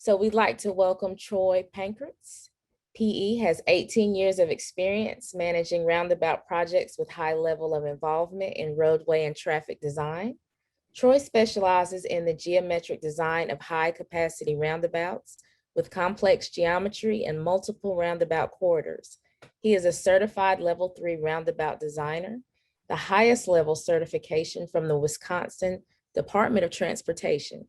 So we'd like to welcome Troy Pankratz. PE has 18 years of experience managing roundabout projects with high level of involvement in roadway and traffic design. Troy specializes in the geometric design of high capacity roundabouts with complex geometry and multiple roundabout corridors. He is a certified level 3 roundabout designer, the highest level certification from the Wisconsin Department of Transportation,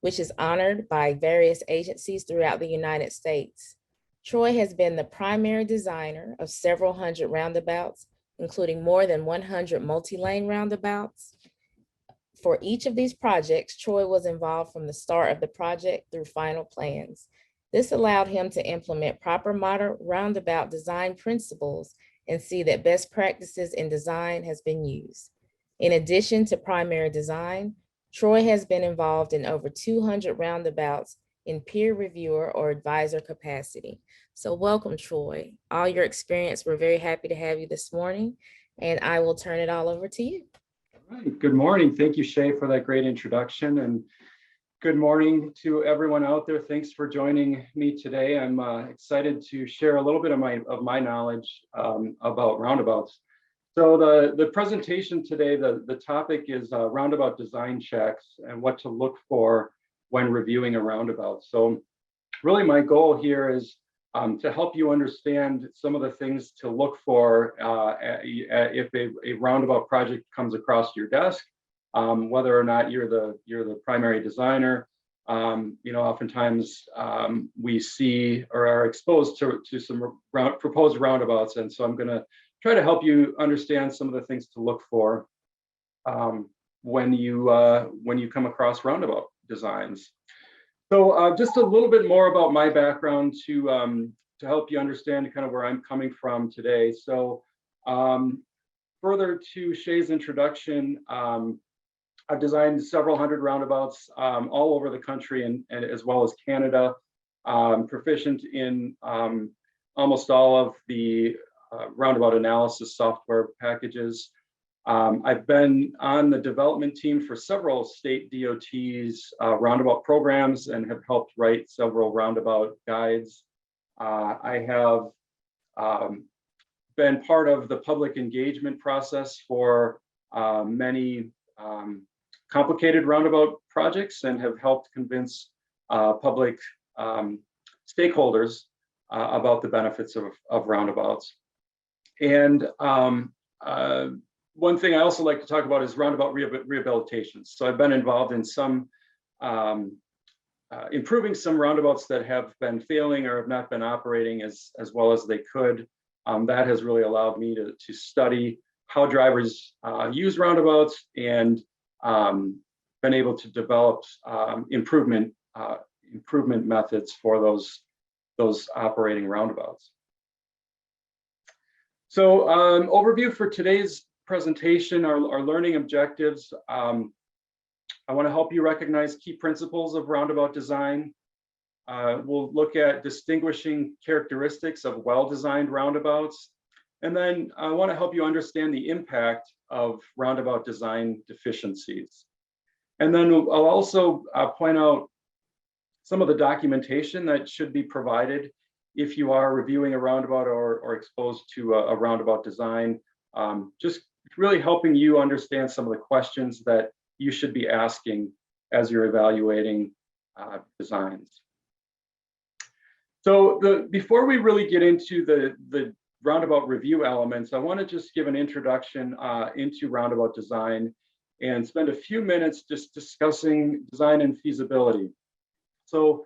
which is honored by various agencies throughout the United States. Troy has been the primary designer of several hundred roundabouts, including more than 100 multi-lane roundabouts. For each of these projects, Troy was involved from the start of the project through final plans. This allowed him to implement proper modern roundabout design principles and see that best practices in design has been used. In addition to primary design, Troy has been involved in over 200 roundabouts in peer reviewer or advisor capacity. So welcome, Troy. All your experience, we're very happy to have you this morning, and I will turn it all over to you. All right, good morning. Thank you, Shay, for that great introduction, and good morning to everyone out there. Thanks for joining me today. I'm excited to share a little bit of my knowledge about roundabouts. So the presentation today, the topic is roundabout design checks and what to look for when reviewing a roundabout. So really my goal here is to help you understand some of the things to look for if a roundabout project comes across your desk, whether or not you're the primary designer. Oftentimes we see or are exposed to some proposed roundabouts, and so I'm going to try to help you understand some of the things to look for when you come across roundabout designs. So just a little bit more about my background to help you understand kind of where I'm coming from today. So further to Shay's introduction, I've designed several hundred roundabouts all over the country and as well as Canada. Proficient in almost all of the roundabout analysis software packages. I've been on the development team for several state DOTs roundabout programs and have helped write several roundabout guides. I have been part of the public engagement process for many complicated roundabout projects and have helped convince public stakeholders about the benefits of roundabouts. And one thing I also like to talk about is roundabout rehabilitation. So I've been involved in some improving some roundabouts that have been failing or have not been operating as well as they could. That has really allowed me to study how drivers use roundabouts and been able to develop improvement methods for those operating roundabouts. So overview for today's presentation, our learning objectives. I want to help you recognize key principles of roundabout design. We'll look at distinguishing characteristics of well-designed roundabouts. And then I want to help you understand the impact of roundabout design deficiencies. And then I'll also point out some of the documentation that should be provided if you are reviewing a roundabout or exposed to a roundabout design, just really helping you understand some of the questions that you should be asking as you're evaluating designs. So before we really get into the roundabout review elements, I want to just give an introduction into roundabout design and spend a few minutes just discussing design and feasibility. So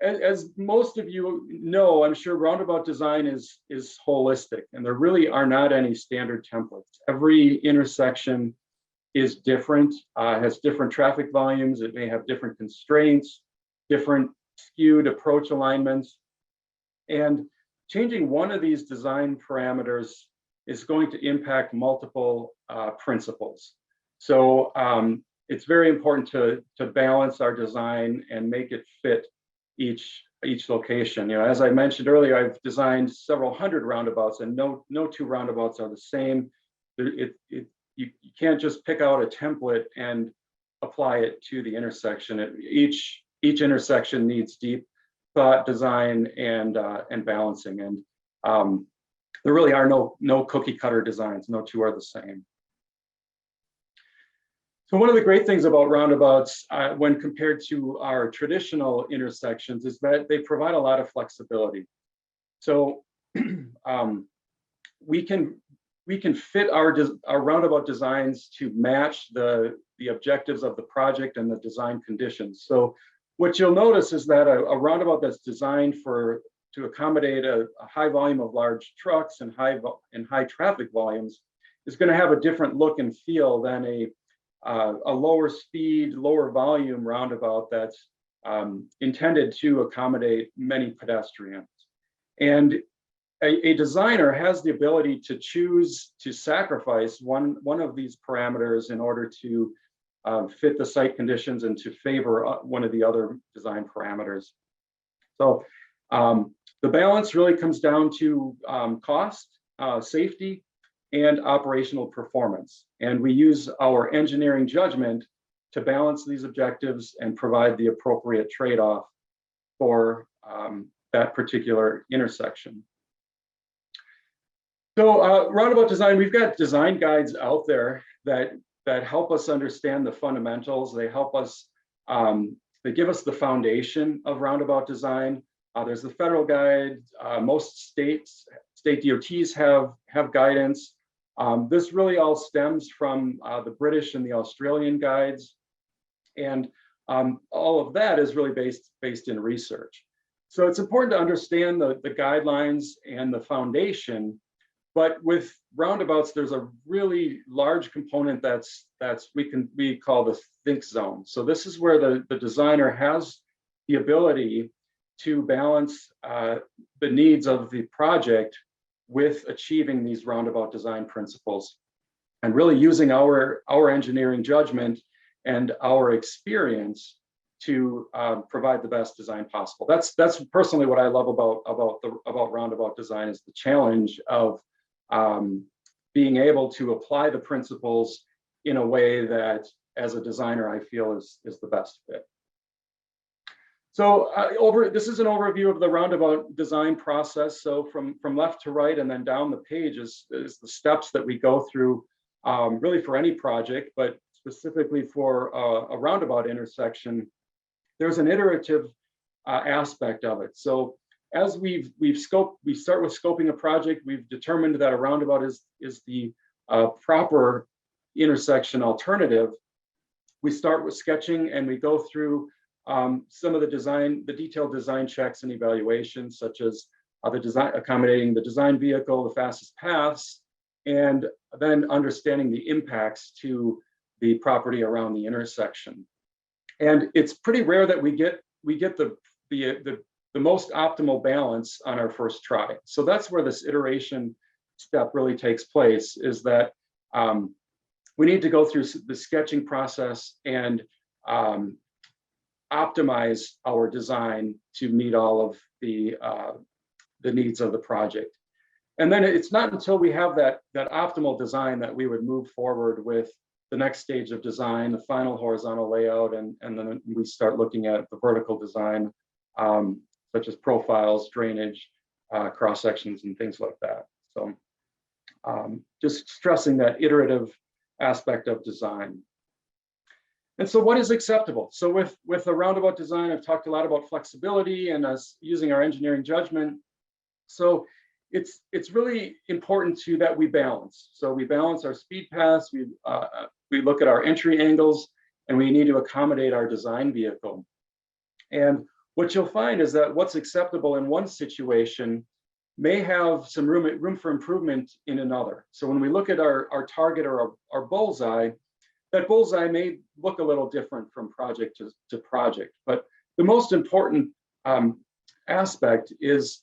as most of you know, I'm sure roundabout design is holistic, and there really are not any standard templates. Every intersection is different, has different traffic volumes. It may have different constraints, different skewed approach alignments. And changing one of these design parameters is going to impact multiple principles. So it's very important to balance our design and make it fit each location. As I mentioned earlier, I've designed several hundred roundabouts, and no two roundabouts are the same. You can't just pick out a template and apply it to the intersection. Each each intersection needs deep thought, design, and balancing. And there really are no cookie cutter designs. No two are the same. So one of the great things about roundabouts when compared to our traditional intersections is that they provide a lot of flexibility. So we can fit our roundabout designs to match the objectives of the project and the design conditions. So what you'll notice is that a roundabout that's designed to accommodate a high volume of large trucks and high traffic volumes is going to have a different look and feel than a lower speed, lower volume roundabout that's intended to accommodate many pedestrians. And a designer has the ability to choose to sacrifice one of these parameters in order to fit the site conditions and to favor one of the other design parameters. So the balance really comes down to cost, safety, and operational performance. And we use our engineering judgment to balance these objectives and provide the appropriate trade-off for that particular intersection. So roundabout design, we've got design guides out there that help us understand the fundamentals. They help us, they give us the foundation of roundabout design. There's the federal guide. Most state DOTs have guidance. This really all stems from the British and the Australian guides. And all of that is really based in research. So it's important to understand the guidelines and the foundation. But with roundabouts, there's a really large component that's we call the think zone. So this is where the designer has the ability to balance the needs of the project with achieving these roundabout design principles, and really using our engineering judgment and our experience to provide the best design possible. That's personally what I love about roundabout design, is the challenge of being able to apply the principles in a way that, as a designer, I feel is the best fit. So this is an overview of the roundabout design process. So from left to right and then down the page is the steps that we go through, really for any project, but specifically for a roundabout intersection. There's an iterative aspect of it. So as we start with scoping a project, we've determined that a roundabout is the proper intersection alternative. We start with sketching and we go through some of the detailed design checks and evaluations, such as accommodating the design vehicle, the fastest paths, and then understanding the impacts to the property around the intersection. And it's pretty rare that we get the most optimal balance on our first try. So that's where this iteration step really takes place, is that we need to go through the sketching process and optimize our design to meet all of the needs of the project. And then it's not until we have that optimal design that we would move forward with the next stage of design, the final horizontal layout, and then we start looking at the vertical design, such as profiles, drainage, cross sections, and things like that. So just stressing that iterative aspect of design. And so what is acceptable? So with a roundabout design, I've talked a lot about flexibility and us using our engineering judgment. So it's really important that we balance. So we balance our speed paths, we look at our entry angles, and we need to accommodate our design vehicle. And what you'll find is that what's acceptable in one situation may have some room for improvement in another. So when we look at our target or our bullseye, that bullseye may look a little different from project to project. But the most important aspect is,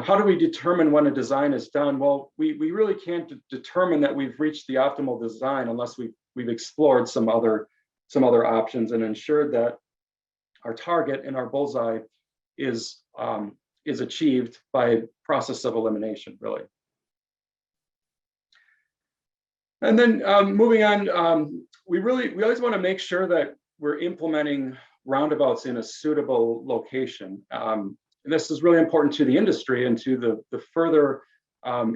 how do we determine when a design is done? Well, we really can't determine that we've reached the optimal design unless we've explored some other options and ensured that our target and our bullseye is achieved by process of elimination, really. And then moving on, we always want to make sure that we're implementing roundabouts in a suitable location. And this is really important to the industry and to the further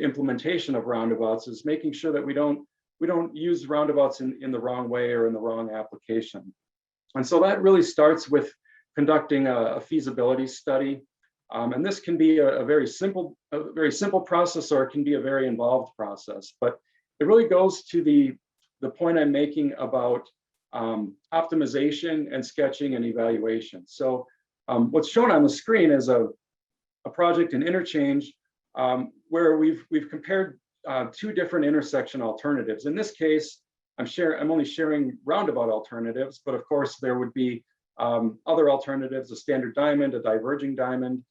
implementation of roundabouts, is making sure that we don't use roundabouts in the wrong way or in the wrong application. And so that really starts with conducting a feasibility study. And this can be a very simple process, or it can be a very involved process. But it really goes to the point I'm making about optimization and sketching and evaluation. So what's shown on the screen is a project in interchange where we've compared two different intersection alternatives. In this case, I'm only sharing roundabout alternatives, but of course there would be other alternatives: a standard diamond, a diverging diamond,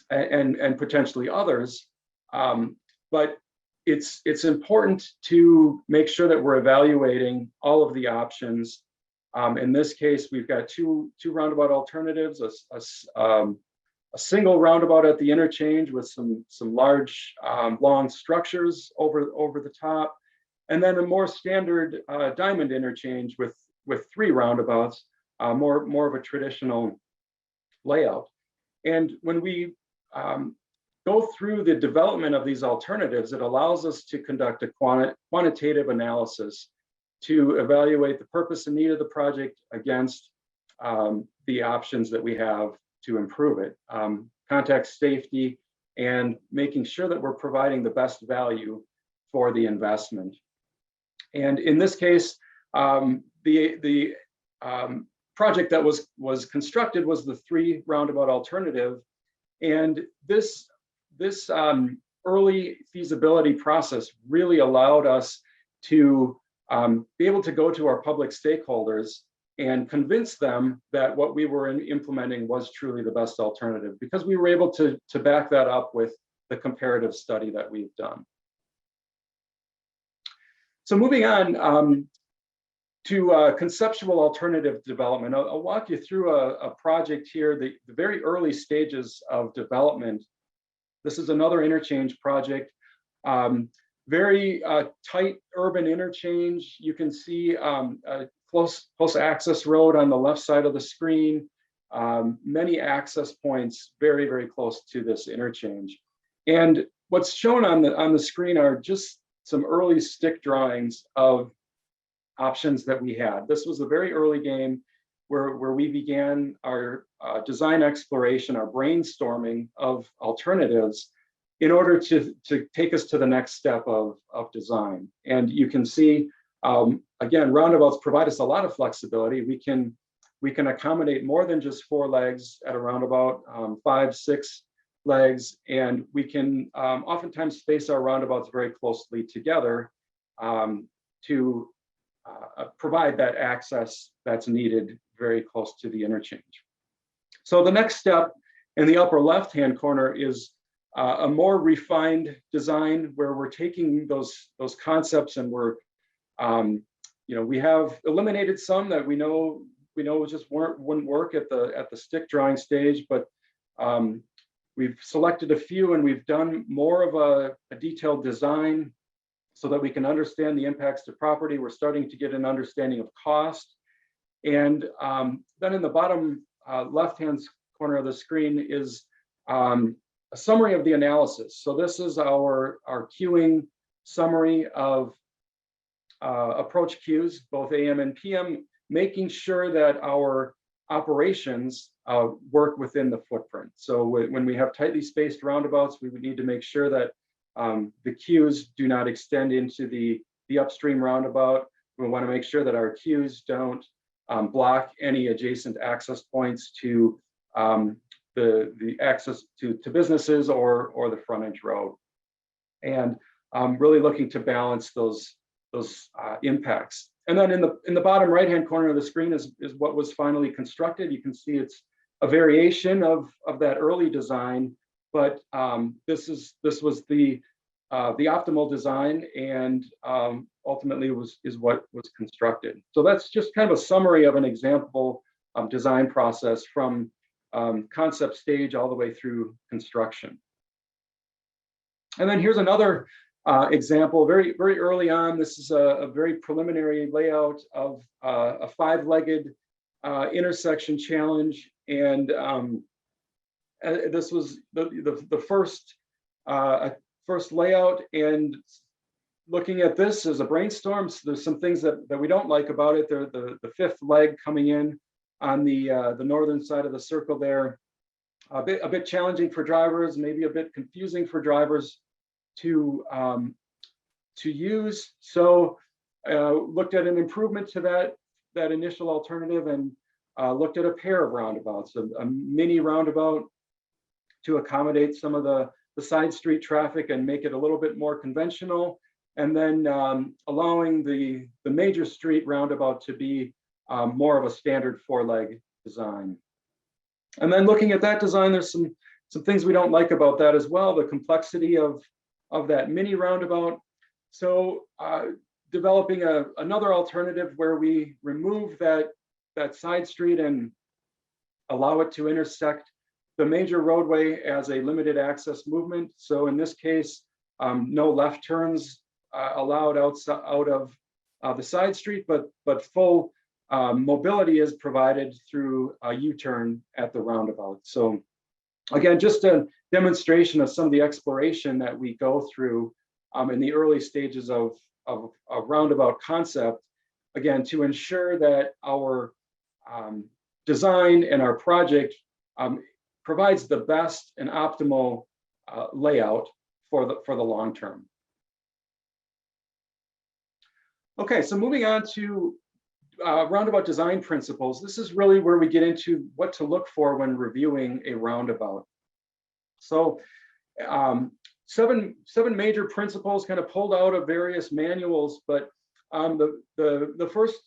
and potentially others. But it's important to make sure that we're evaluating all of the options. In this case, we've got two roundabout alternatives: a single roundabout at the interchange with some large long structures over the top, and then a more standard diamond interchange with three roundabouts, more of a traditional layout. And when we go through the development of these alternatives, it allows us to conduct a quantitative analysis to evaluate the purpose and need of the project against the options that we have to improve it, context, safety, and making sure that we're providing the best value for the investment. And in this case, the project that was constructed was the three roundabout alternative. And this early feasibility process really allowed us to be able to go to our public stakeholders and convince them that what we were implementing was truly the best alternative, because we were able to back that up with the comparative study that we've done. So moving on to conceptual alternative development, I'll walk you through a project here, the very early stages of development. This is another interchange project, very tight urban interchange. You can see a close access road on the left side of the screen, many access points very, very close to this interchange. And what's shown on the screen are just some early stick drawings of options that we had. This was a very early game where we began our design exploration, our brainstorming of alternatives in order to take us to the next step of design. And you can see, again, roundabouts provide us a lot of flexibility. We can accommodate more than just 4 legs at a roundabout, 5, 6 legs, and we can oftentimes space our roundabouts very closely together to provide that access that's needed very close to the interchange. So the next step in the upper left-hand corner is a more refined design where we're taking those concepts and we're, we have eliminated some that we know just wouldn't work at the stick drawing stage, but we've selected a few and we've done more of a detailed design so that we can understand the impacts to property. We're starting to get an understanding of cost. And then in the bottom left-hand corner of the screen is a summary of the analysis. So this is our queuing summary of approach queues, both AM and PM, making sure that our operations work within the footprint. So when we have tightly spaced roundabouts, we would need to make sure that the queues do not extend into the upstream roundabout. We want to make sure that our queues don't block any adjacent access points to the access to businesses or the frontage road. And really looking to balance those impacts. And then in the bottom right-hand corner of the screen is what was finally constructed. You can see it's a variation of that early design, but this was the optimal design, and ultimately is what was constructed. So that's just kind of a summary of an example design process from concept stage all the way through construction. And then here's another example, very early on. This is a very preliminary layout of a 5-legged intersection challenge, and this was the first layout. And looking at this as a brainstorm, so there's some things that we don't like about it. The fifth leg coming in on the northern side of the circle there, a bit challenging for drivers, maybe a bit confusing for drivers to use. So looked at an improvement to that initial alternative, and looked at a pair of roundabouts, a mini roundabout to accommodate some of the side street traffic and make it a little bit more conventional, and then allowing the major street roundabout to be more of a standard 4-leg design. And then looking at that design, there's some things we don't like about that as well, the complexity of that mini roundabout. So developing another alternative where we remove that side street and allow it to intersect the major roadway as a limited access movement. So in this case, no left turns allowed out of the side street, but full mobility is provided through a U-turn at the roundabout. So again, just a demonstration of some of the exploration that we go through in the early stages of a roundabout concept, again, to ensure that our design and our project provides the best and optimal layout for the long term. Okay, so moving on to roundabout design principles. This is really where we get into what to look for when reviewing a roundabout. So seven major principles kind of pulled out of various manuals, but the first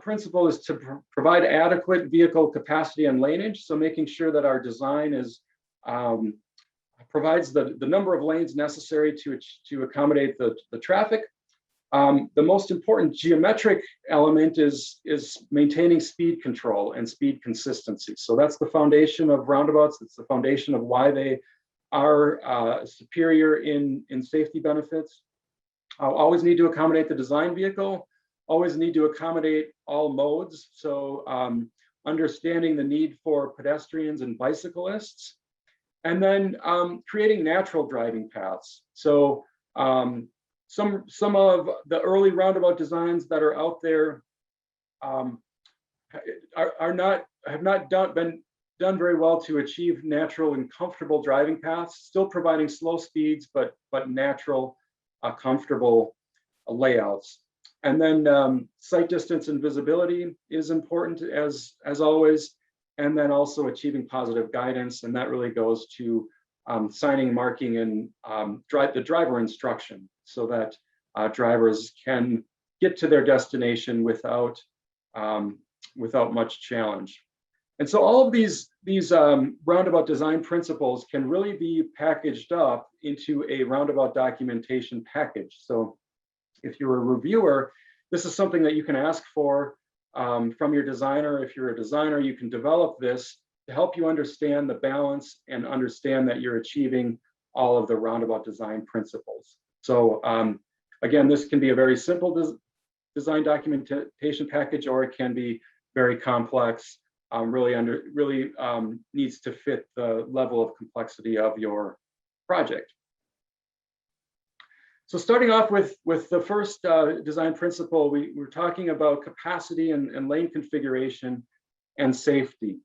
principle is to provide adequate vehicle capacity and laneage. So making sure that our design provides the number of lanes necessary to accommodate the traffic. The most important geometric element is maintaining speed control and speed consistency. So that's the foundation of roundabouts. It's the foundation of why they are superior in safety benefits. Always need to accommodate the design vehicle, always need to accommodate all modes. So understanding the need for pedestrians and bicyclists, and then creating natural driving paths. So some of the early roundabout designs that are out there have not been done very well to achieve natural and comfortable driving paths, still providing slow speeds, but natural, comfortable layouts. And then sight distance and visibility is important as always, and then also achieving positive guidance, and that really goes to signing, marking, and the driver instruction, so that drivers can get to their destination without much challenge. And so all of these roundabout design principles can really be packaged up into a roundabout documentation package. So if you're a reviewer, this is something that you can ask for from your designer. If you're a designer, you can develop this to help you understand the balance and understand that you're achieving all of the roundabout design principles. So again, this can be a very simple design documentation package, or it can be very complex. Really needs to fit the level of complexity of your project. So starting off with the first design principle, we're talking about capacity and lane configuration and safety.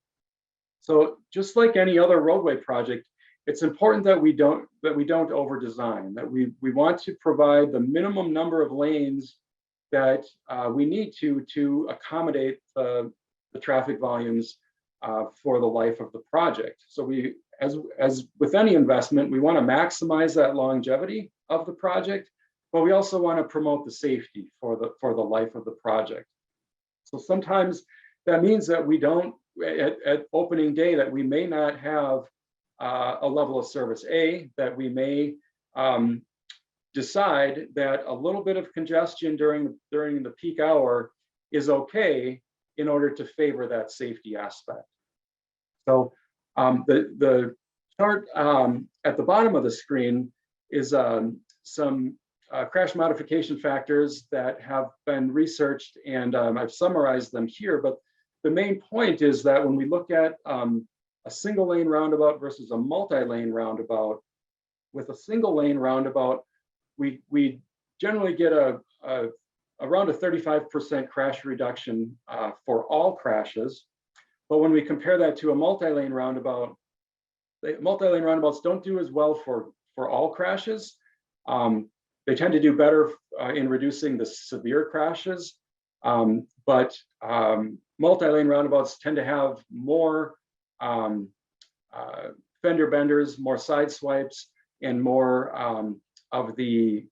So just like any other roadway project, it's important that we don't over design, that we want to provide the minimum number of lanes that we need to accommodate the traffic volumes for the life of the project. So we, as with any investment, we want to maximize that longevity of the project, but we also want to promote the safety for the life of the project. So sometimes that means that we don't, at opening day, that we may not have a level of service A, that we may decide that a little bit of congestion during the peak hour is okay in order to favor that safety aspect. So the chart at the bottom of the screen is some crash modification factors that have been researched, and I've summarized them here, but the main point is that when we look at a single lane roundabout versus a multi-lane roundabout, with a single lane roundabout, we generally get around a 35% crash reduction for all crashes. But when we compare that to a multi-lane roundabout, multi-lane roundabouts don't do as well for all crashes. They tend to do better in reducing the severe crashes, but multi-lane roundabouts tend to have more fender benders, more side swipes, and more of the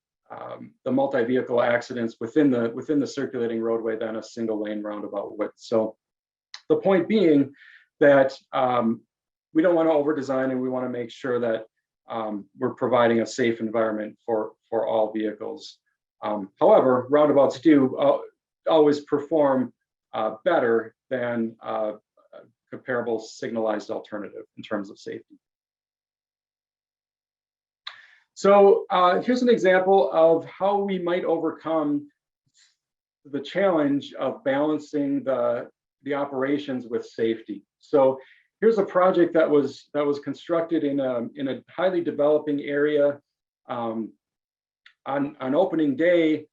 multi-vehicle accidents within the circulating roadway than a single lane roundabout would. So the point being that we don't want to over-design, and we want to make sure that we're providing a safe environment for all vehicles. However, roundabouts do always perform better than comparable signalized alternative in terms of safety. So here's an example of how we might overcome the challenge of balancing the operations with safety. So here's a project that was constructed in a highly developing area. On opening day,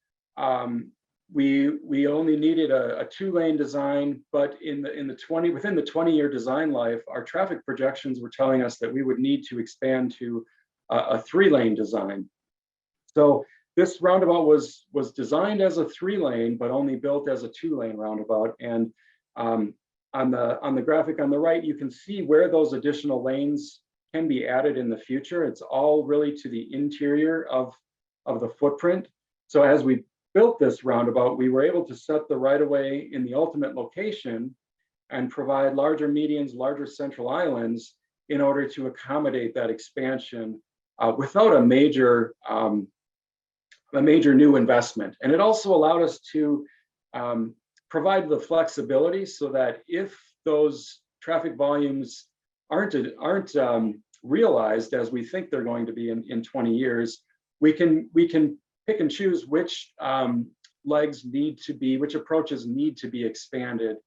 we only needed a 2-lane design, but within the 20-year design life, our traffic projections were telling us that we would need to expand to a 3-lane design. So this roundabout was designed as a 3-lane, but only built as a 2-lane roundabout. And on the graphic on the right, you can see where those additional lanes can be added in the future. It's all really to the interior of the footprint. So as we built this roundabout, we were able to set the right-of-way in the ultimate location and provide larger medians, larger central islands in order to accommodate that expansion without a major new investment. And it also allowed us to provide the flexibility so that if those traffic volumes aren't realized as we think they're going to be in 20 years, we can pick and choose which which approaches need to be expanded,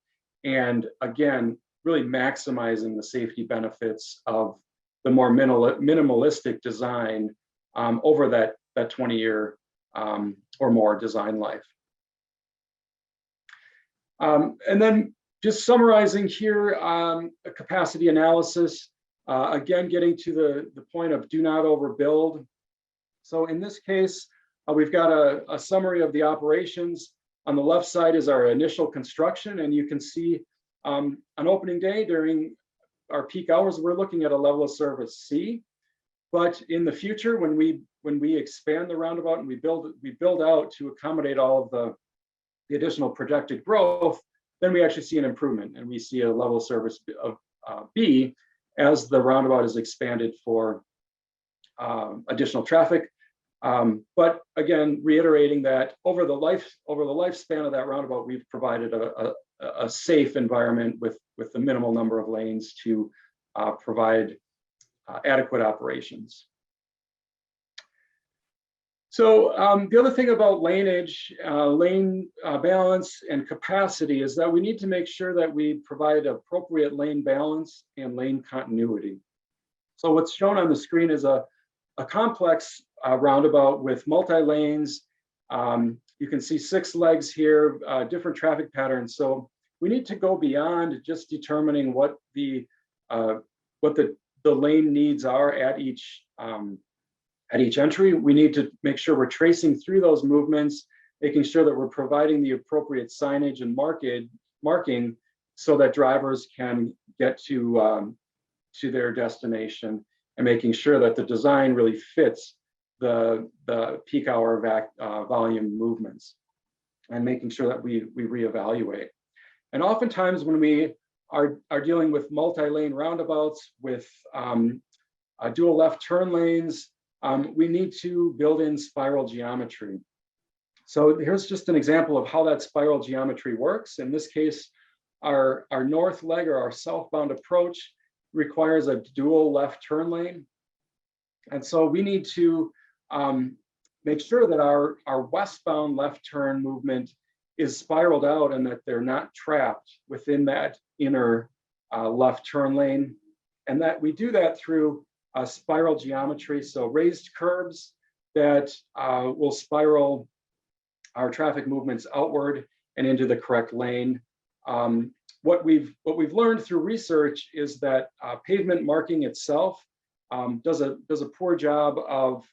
and again, really maximizing the safety benefits of the more minimalistic design over that 20-year or more design life. And then just summarizing here, a capacity analysis, again, getting to the point of do not overbuild. So in this case, we've got a summary of the operations. On the left side is our initial construction, and you can see on opening day during our peak hours, we're looking at a level of service C. But in the future, when we expand the roundabout and we build out to accommodate all of the additional projected growth, then we actually see an improvement, and we see a level of service of B as the roundabout is expanded for additional traffic. But again, reiterating that over the lifespan of that roundabout, we've provided a safe environment with the minimal number of lanes to provide adequate operations. So the other thing about laneage, lane balance, and capacity is that we need to make sure that we provide appropriate lane balance and lane continuity. So what's shown on the screen is a complex roundabout with multi-lanes. You can see 6 legs here, different traffic patterns. So we need to go beyond just determining what the lane needs are at each entry. We need to make sure we're tracing through those movements, making sure that we're providing the appropriate signage and marking so that drivers can get to their destination, and making sure that the design really fits the peak hour volume movements, and making sure that we reevaluate. And oftentimes when we are dealing with multi-lane roundabouts with dual left turn lanes, we need to build in spiral geometry. So here's just an example of how that spiral geometry works. In this case, our north leg, or our southbound approach, requires a dual left turn lane. And so we need to make sure that our westbound left turn movement is spiraled out and that they're not trapped within that inner left turn lane. And that we do that through spiral geometry, so raised curbs that will spiral our traffic movements outward and into the correct lane. What we've learned through research is that pavement marking itself does a poor job of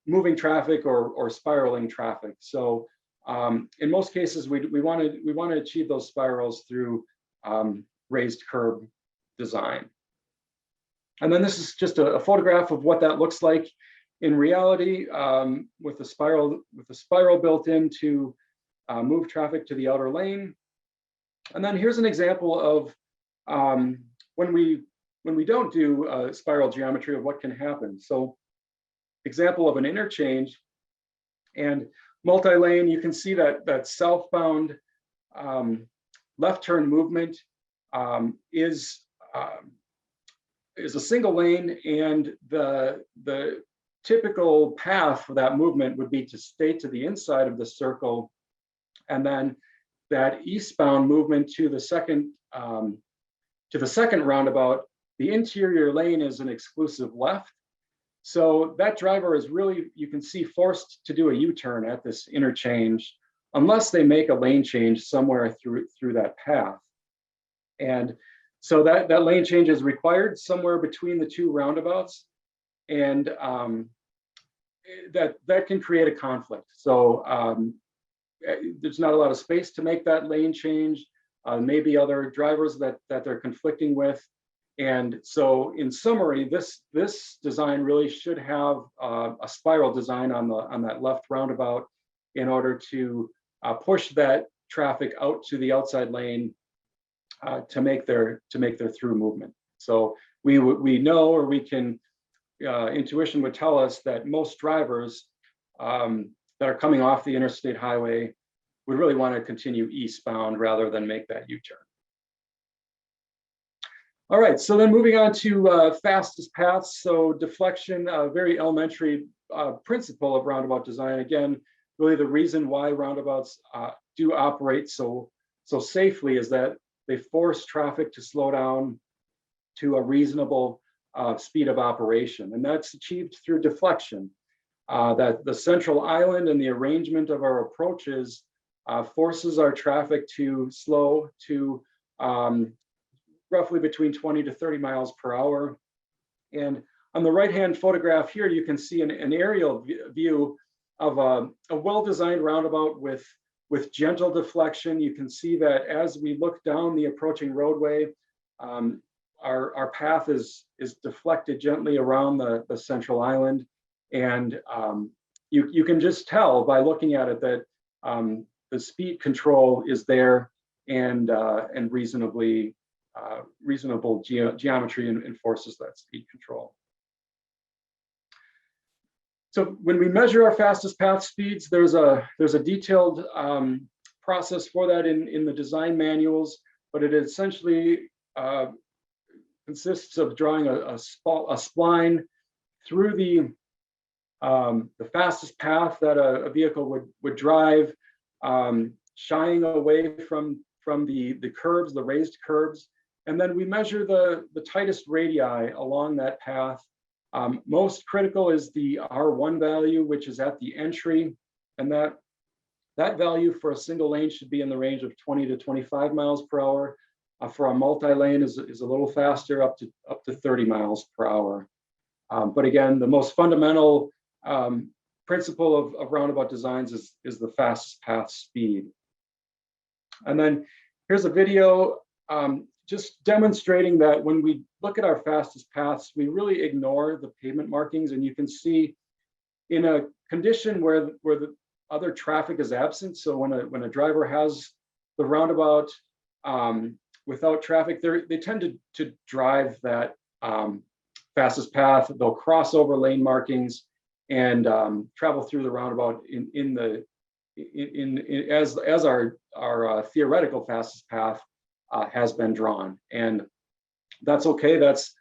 moving traffic or spiraling traffic. So in most cases, we want to achieve those spirals through raised curb design. And then this is just a photograph of what that looks like in reality, with the spiral built in to move traffic to the outer lane. And then here's an example of when we don't do spiral geometry of what can happen. So example of an interchange and multi-lane, you can see that southbound left turn movement is a single lane, and the typical path for that movement would be to stay to the inside of the circle, and then that eastbound movement to the second roundabout, the interior lane is an exclusive left. So that driver is really, you can see, forced to do a U-turn at this interchange unless they make a lane change somewhere through that path. And so that lane change is required somewhere between the two roundabouts, and that can create a conflict. So there's not a lot of space to make that lane change. Maybe other drivers that they're conflicting with. And so in summary, this design really should have a spiral design on that left roundabout in order to push that traffic out to the outside lane to make their through movement. So we know, or we can, intuition would tell us that most drivers that are coming off the interstate highway would really want to continue eastbound rather than make that U-turn. All right, so then moving on to fastest paths. So deflection, a very elementary principle of roundabout design. Again, really the reason why roundabouts do operate so safely is that they force traffic to slow down to a reasonable speed of operation. And that's achieved through deflection. That the central island and the arrangement of our approaches forces our traffic to slow to roughly between 20 to 30 miles per hour. And on the right-hand photograph here, you can see an aerial view of a well-designed roundabout with gentle deflection. You can see that as we look down the approaching roadway, our path is deflected gently around the central island. And you can just tell by looking at it that the speed control is there, and reasonable geometry enforces that speed control. So when we measure our fastest path speeds, there's a detailed process for that in the design manuals, but it essentially consists of drawing a spline through the fastest path that a vehicle would drive, shying away from the curbs, the raised curbs, and then we measure the tightest radii along that path. Most critical is the R1 value, which is at the entry, and that value for a single lane should be in the range of 20 to 25 miles per hour. For a multi-lane is a little faster, up to 30 miles per hour. But again, the most fundamental principle of roundabout designs is the fastest path speed. And then here's a video just demonstrating that when we look at our fastest paths, we really ignore the pavement markings. And you can see in a condition where the other traffic is absent, so when a driver has the roundabout without traffic, they tend to drive that fastest path. They'll cross over lane markings and travel through the roundabout as our theoretical fastest path has been drawn, and that's okay. That's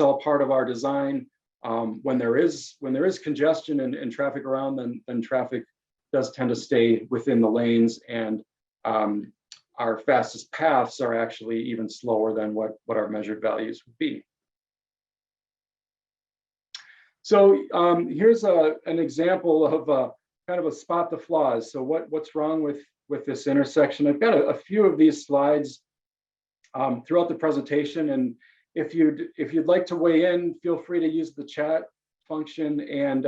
all part of our design. When there is congestion and traffic around, then traffic does tend to stay within the lanes, and our fastest paths are actually even slower than what our measured values would be. So here's an example of kind of a spot the flaws. So what's wrong with this intersection? I've got a few of these slides throughout the presentation, and if you'd like to weigh in, feel free to use the chat function and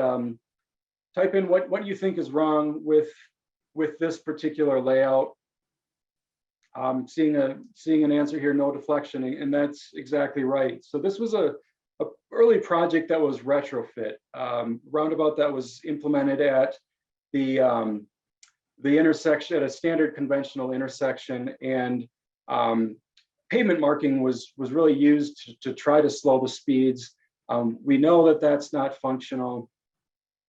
type in what you think is wrong with this particular layout. Seeing an answer here, no deflection, and that's exactly right. So this was a early project that was retrofit, roundabout that was implemented at the intersection, at a standard conventional intersection, and pavement marking was really used to try to slow the speeds. We know that that's not functional,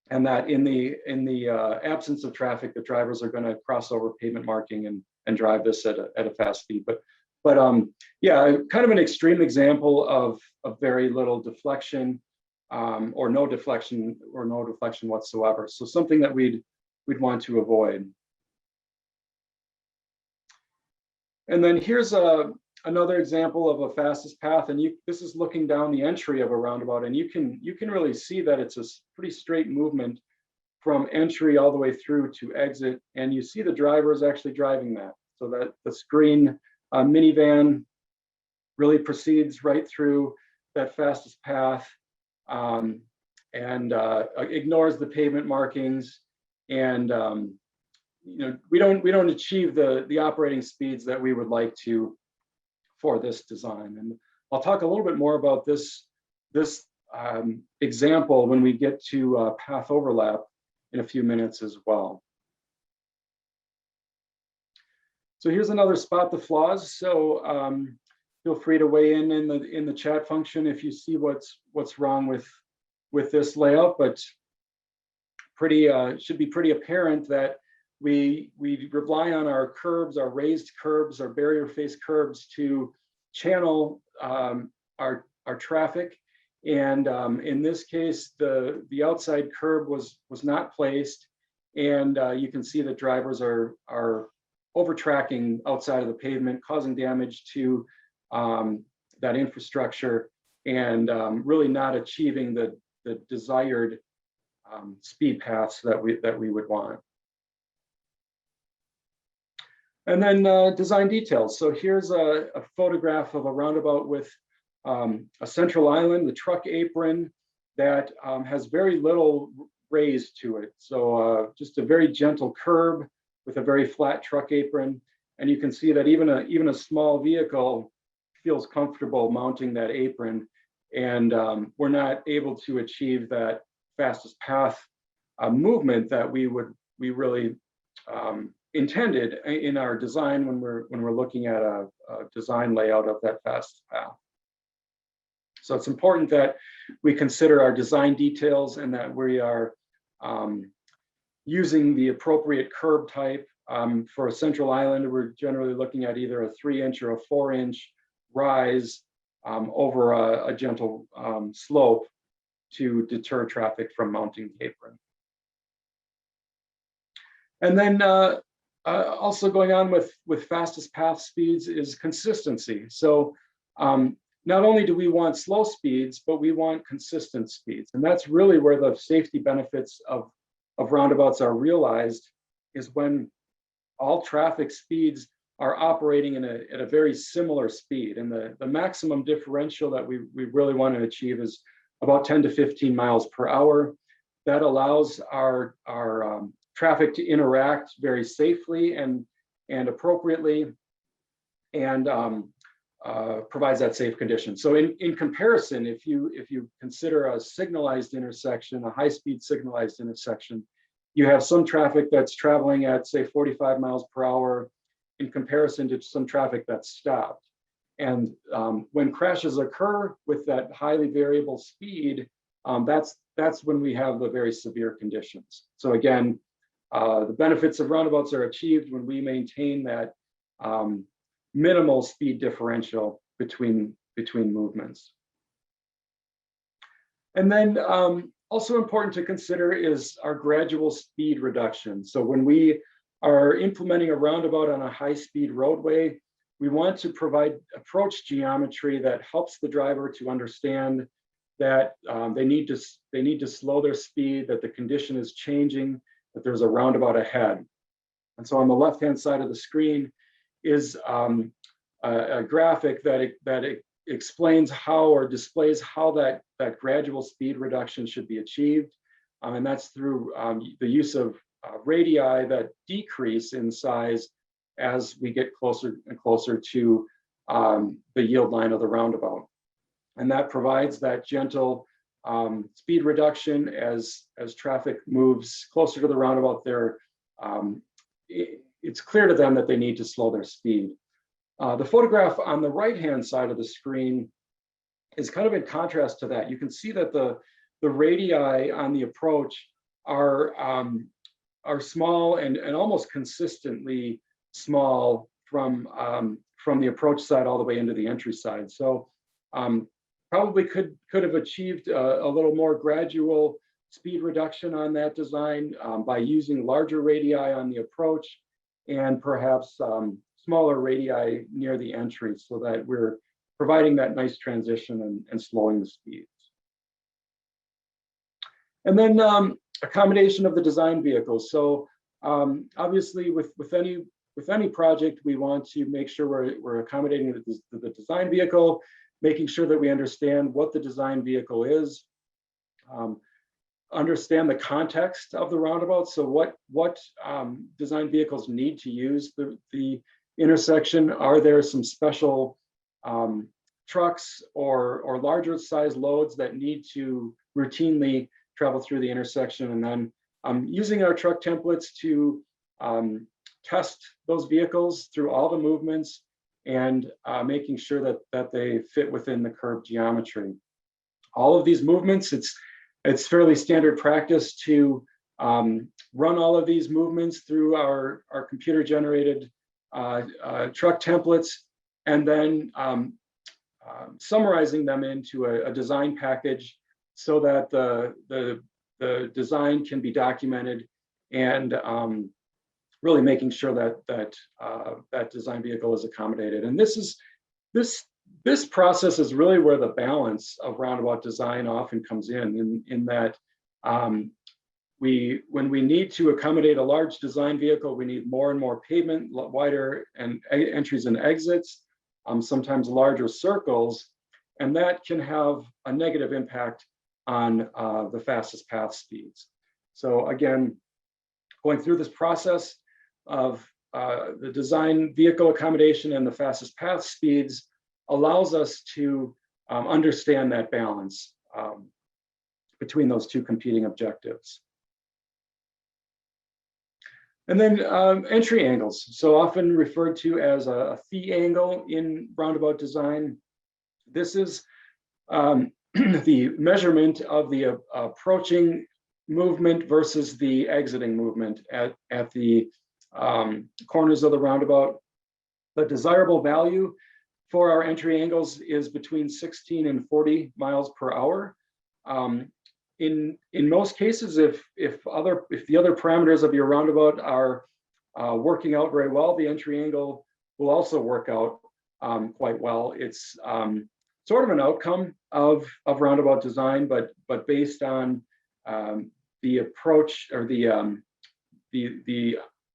and that in the absence of traffic, the drivers are going to cross over pavement marking and drive this at a fast speed. But yeah, kind of an extreme example of very little deflection, or no deflection whatsoever. So something that we'd want to avoid. And then here's another example of a fastest path, and this is looking down the entry of a roundabout, and you can really see that it's a pretty straight movement from entry all the way through to exit, and you see the driver is actually driving that. So that the green minivan really proceeds right through that fastest path, and ignores the pavement markings, and you know, we don't achieve the operating speeds that we would like to for this design. And I'll talk a little bit more about this example when we get to path overlap in a few minutes as well. So here's another spot the flaws. So feel free to weigh in the chat function if you see what's wrong with this layout, but should be pretty apparent that we rely on our curbs, our raised curbs, our barrier face curbs to channel our traffic. And in this case, the outside curb was not placed, and you can see that drivers are over tracking outside of the pavement, causing damage to that infrastructure, and really not achieving the desired speed paths that we would want. And then design details. So here's a photograph of a roundabout with a central island, the truck apron that has very little raise to it. So just a very gentle curb with a very flat truck apron. And you can see that even a small vehicle feels comfortable mounting that apron. And we're not able to achieve that fastest path movement that we really intended in our design when we're looking at a design layout of that fastest path. So it's important that we consider our design details and that we are using the appropriate curb type. For a central island, we're generally looking at either a 3-inch or a 4-inch rise over a gentle slope to deter traffic from mounting the apron. And then also going on with fastest path speeds is consistency. So not only do we want slow speeds, but we want consistent speeds. And that's really where the safety benefits of roundabouts are realized, is when all traffic speeds are operating at a very similar speed. And the maximum differential that we really want to achieve is about 10 to 15 miles per hour. That allows our traffic to interact very safely and appropriately, and provides that safe condition. So in comparison, if you consider a signalized intersection, a high-speed signalized intersection, you have some traffic that's traveling at, say, 45 miles per hour in comparison to some traffic that's stopped. And when crashes occur with that highly variable speed, that's when we have the very severe conditions. So again, the benefits of roundabouts are achieved when we maintain that minimal speed differential between movements. And then Also important to consider is our gradual speed reduction. So when we are implementing a roundabout on a high-speed roadway, we want to provide approach geometry that helps the driver to understand that they need to slow their speed, that the condition is changing, that there's a roundabout ahead. And so on the left-hand side of the screen is a graphic that explains how or displays how that gradual speed reduction should be achieved. And that's through the use of radii that decrease in size as we get closer and closer to the yield line of the roundabout. And that provides that gentle speed reduction as traffic moves closer to the roundabout. It's clear to them that they need to slow their speed. The photograph on the right-hand side of the screen is kind of in contrast to that. You can see that the radii on the approach are small and almost consistently small from the approach side all the way into the entry side. So probably could have achieved a little more gradual speed reduction on that design by using larger radii on the approach and perhaps smaller radii near the entry, so that we're providing that nice transition and slowing the speeds. And then accommodation of the design vehicles. So obviously with any project, we want to make sure we're accommodating the design vehicle, making sure that we understand what the design vehicle is, understand the context of the roundabout. So what design vehicles need to use the intersection? Are there some special trucks or larger size loads that need to routinely travel through the intersection? And then using our truck templates to test those vehicles through all the movements and making sure that they fit within the curved geometry. All of these movements, it's fairly standard practice to run all of these movements through our computer generated truck templates, and then summarizing them into a design package so that the design can be documented, and really making sure that design vehicle is accommodated. And this process is really where the balance of roundabout design often comes in that when we need to accommodate a large design vehicle, we need more and more pavement, wider and entries and exits, sometimes larger circles, and that can have a negative impact on the fastest path speeds. So again, going through this process of the design vehicle accommodation and the fastest path speeds allows us to understand that balance between those two competing objectives. And then entry angles, so often referred to as a phi angle in roundabout design. This is the measurement of the approaching movement versus the exiting movement at the corners of the roundabout. The desirable value for our entry angles is between 16 and 40 miles per hour. In most cases, if the other parameters of your roundabout are working out very well, the entry angle will also work out quite well. It's sort of an outcome of roundabout design, but based on the approach or the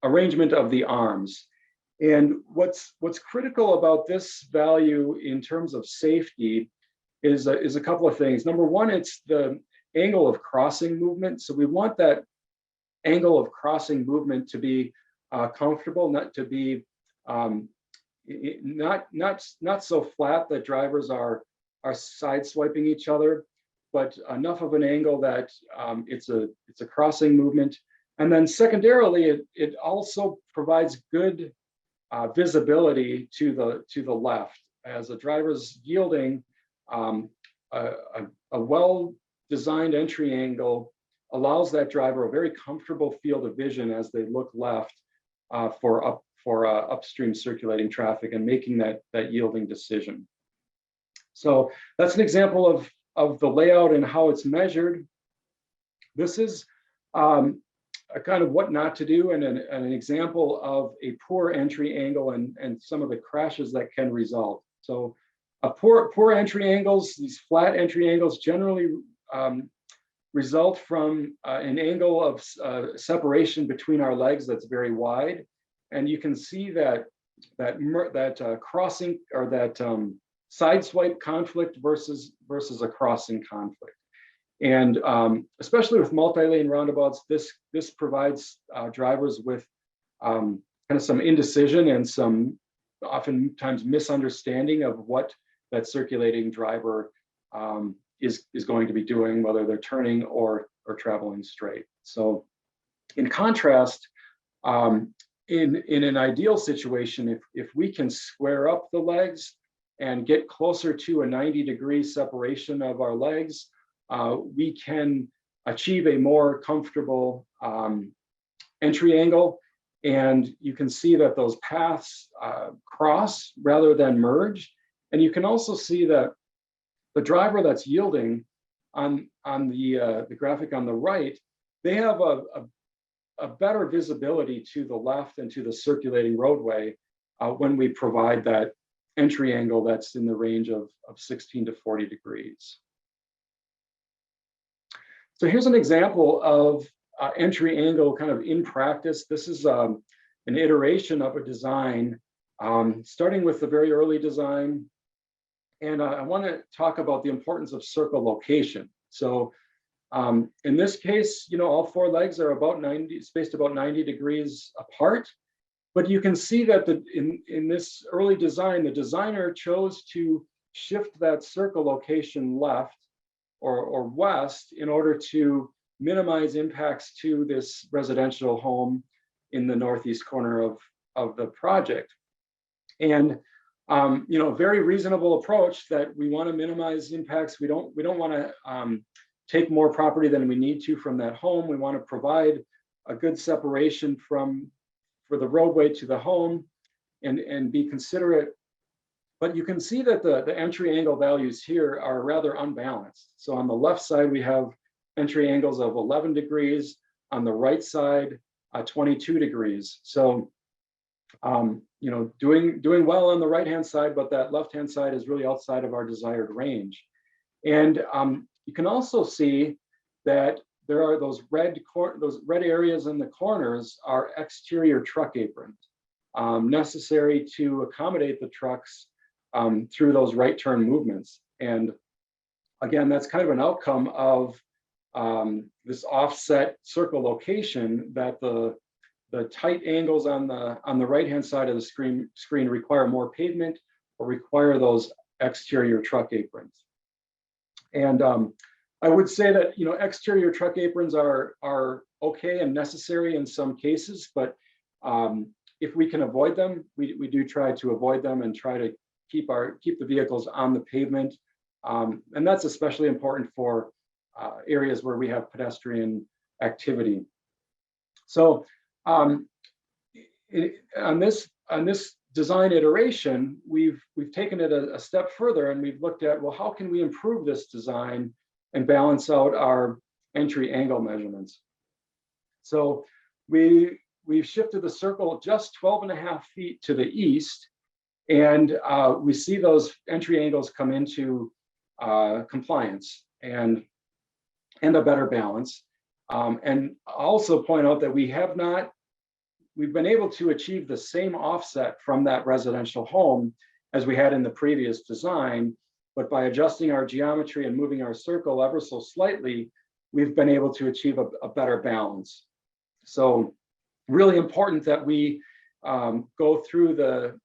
arrangement of the arms. And what's critical about this value in terms of safety is a couple of things. Number one, it's the angle of crossing movement. So we want that angle of crossing movement to be comfortable, not to be not so flat that drivers are side swiping each other, but enough of an angle that it's a crossing movement. And then secondarily, it also provides good visibility to the left as the driver's yielding. A well-designed entry angle allows that driver a very comfortable field of vision as they look left for upstream circulating traffic and making that yielding decision. So that's an example of the layout and how it's measured. This is a kind of what not to do and an example of a poor entry angle and some of the crashes that can result. So poor entry angles, these flat entry angles generally result from an angle of separation between our legs that's very wide. And you can see that crossing or that side swipe conflict versus a crossing conflict. And especially with multi-lane roundabouts, this provides drivers with kind of some indecision and some oftentimes misunderstanding of what that circulating driver is going to be doing, whether they're turning or traveling straight. So in contrast, in an ideal situation, if we can square up the legs and get closer to a 90-degree separation of our legs, we can achieve a more comfortable entry angle. And you can see that those paths cross rather than merge. And you can also see that the driver that's yielding on the graphic on the right, they have a better visibility to the left and to the circulating roadway when we provide that entry angle that's in the range of 16 to 40 degrees. So here's an example of entry angle kind of in practice. This is an iteration of a design, starting with the very early design. And I want to talk about the importance of circle location. So in this case, all four legs are spaced about 90 degrees apart. But you can see that in this early design, the designer chose to shift that circle location left or west in order to minimize impacts to this residential home in the northeast corner of the project. And very reasonable approach that we want to minimize impacts. We don't want to take more property than we need to from that home. We want to provide a good separation for the roadway to the home and be considerate. But you can see that the entry angle values here are rather unbalanced. So on the left side, we have entry angles of 11 degrees. On the right side, 22 degrees. So, doing well on the right-hand side, but that left-hand side is really outside of our desired range. And you can also see that there are those red areas in the corners are exterior truck aprons necessary to accommodate the trucks through those right turn movements. And again, that's kind of an outcome of this offset circle location that the tight angles on the right-hand side of the screen require more pavement or require those exterior truck aprons. And I would say that exterior truck aprons are okay and necessary in some cases, but if we can avoid them, we do try to avoid them and try to keep the vehicles on the pavement. And that's especially important for areas where we have pedestrian activity. So on this design iteration, we've taken it a step further, and we've looked at, well, how can we improve this design and balance out our entry angle measurements? So we've shifted the circle just 12.5 feet to the east, and we see those entry angles come into compliance and a better balance. And also point out that we've been able to achieve the same offset from that residential home as we had in the previous design, but by adjusting our geometry and moving our circle ever so slightly, we've been able to achieve a better balance. So really important that we go through the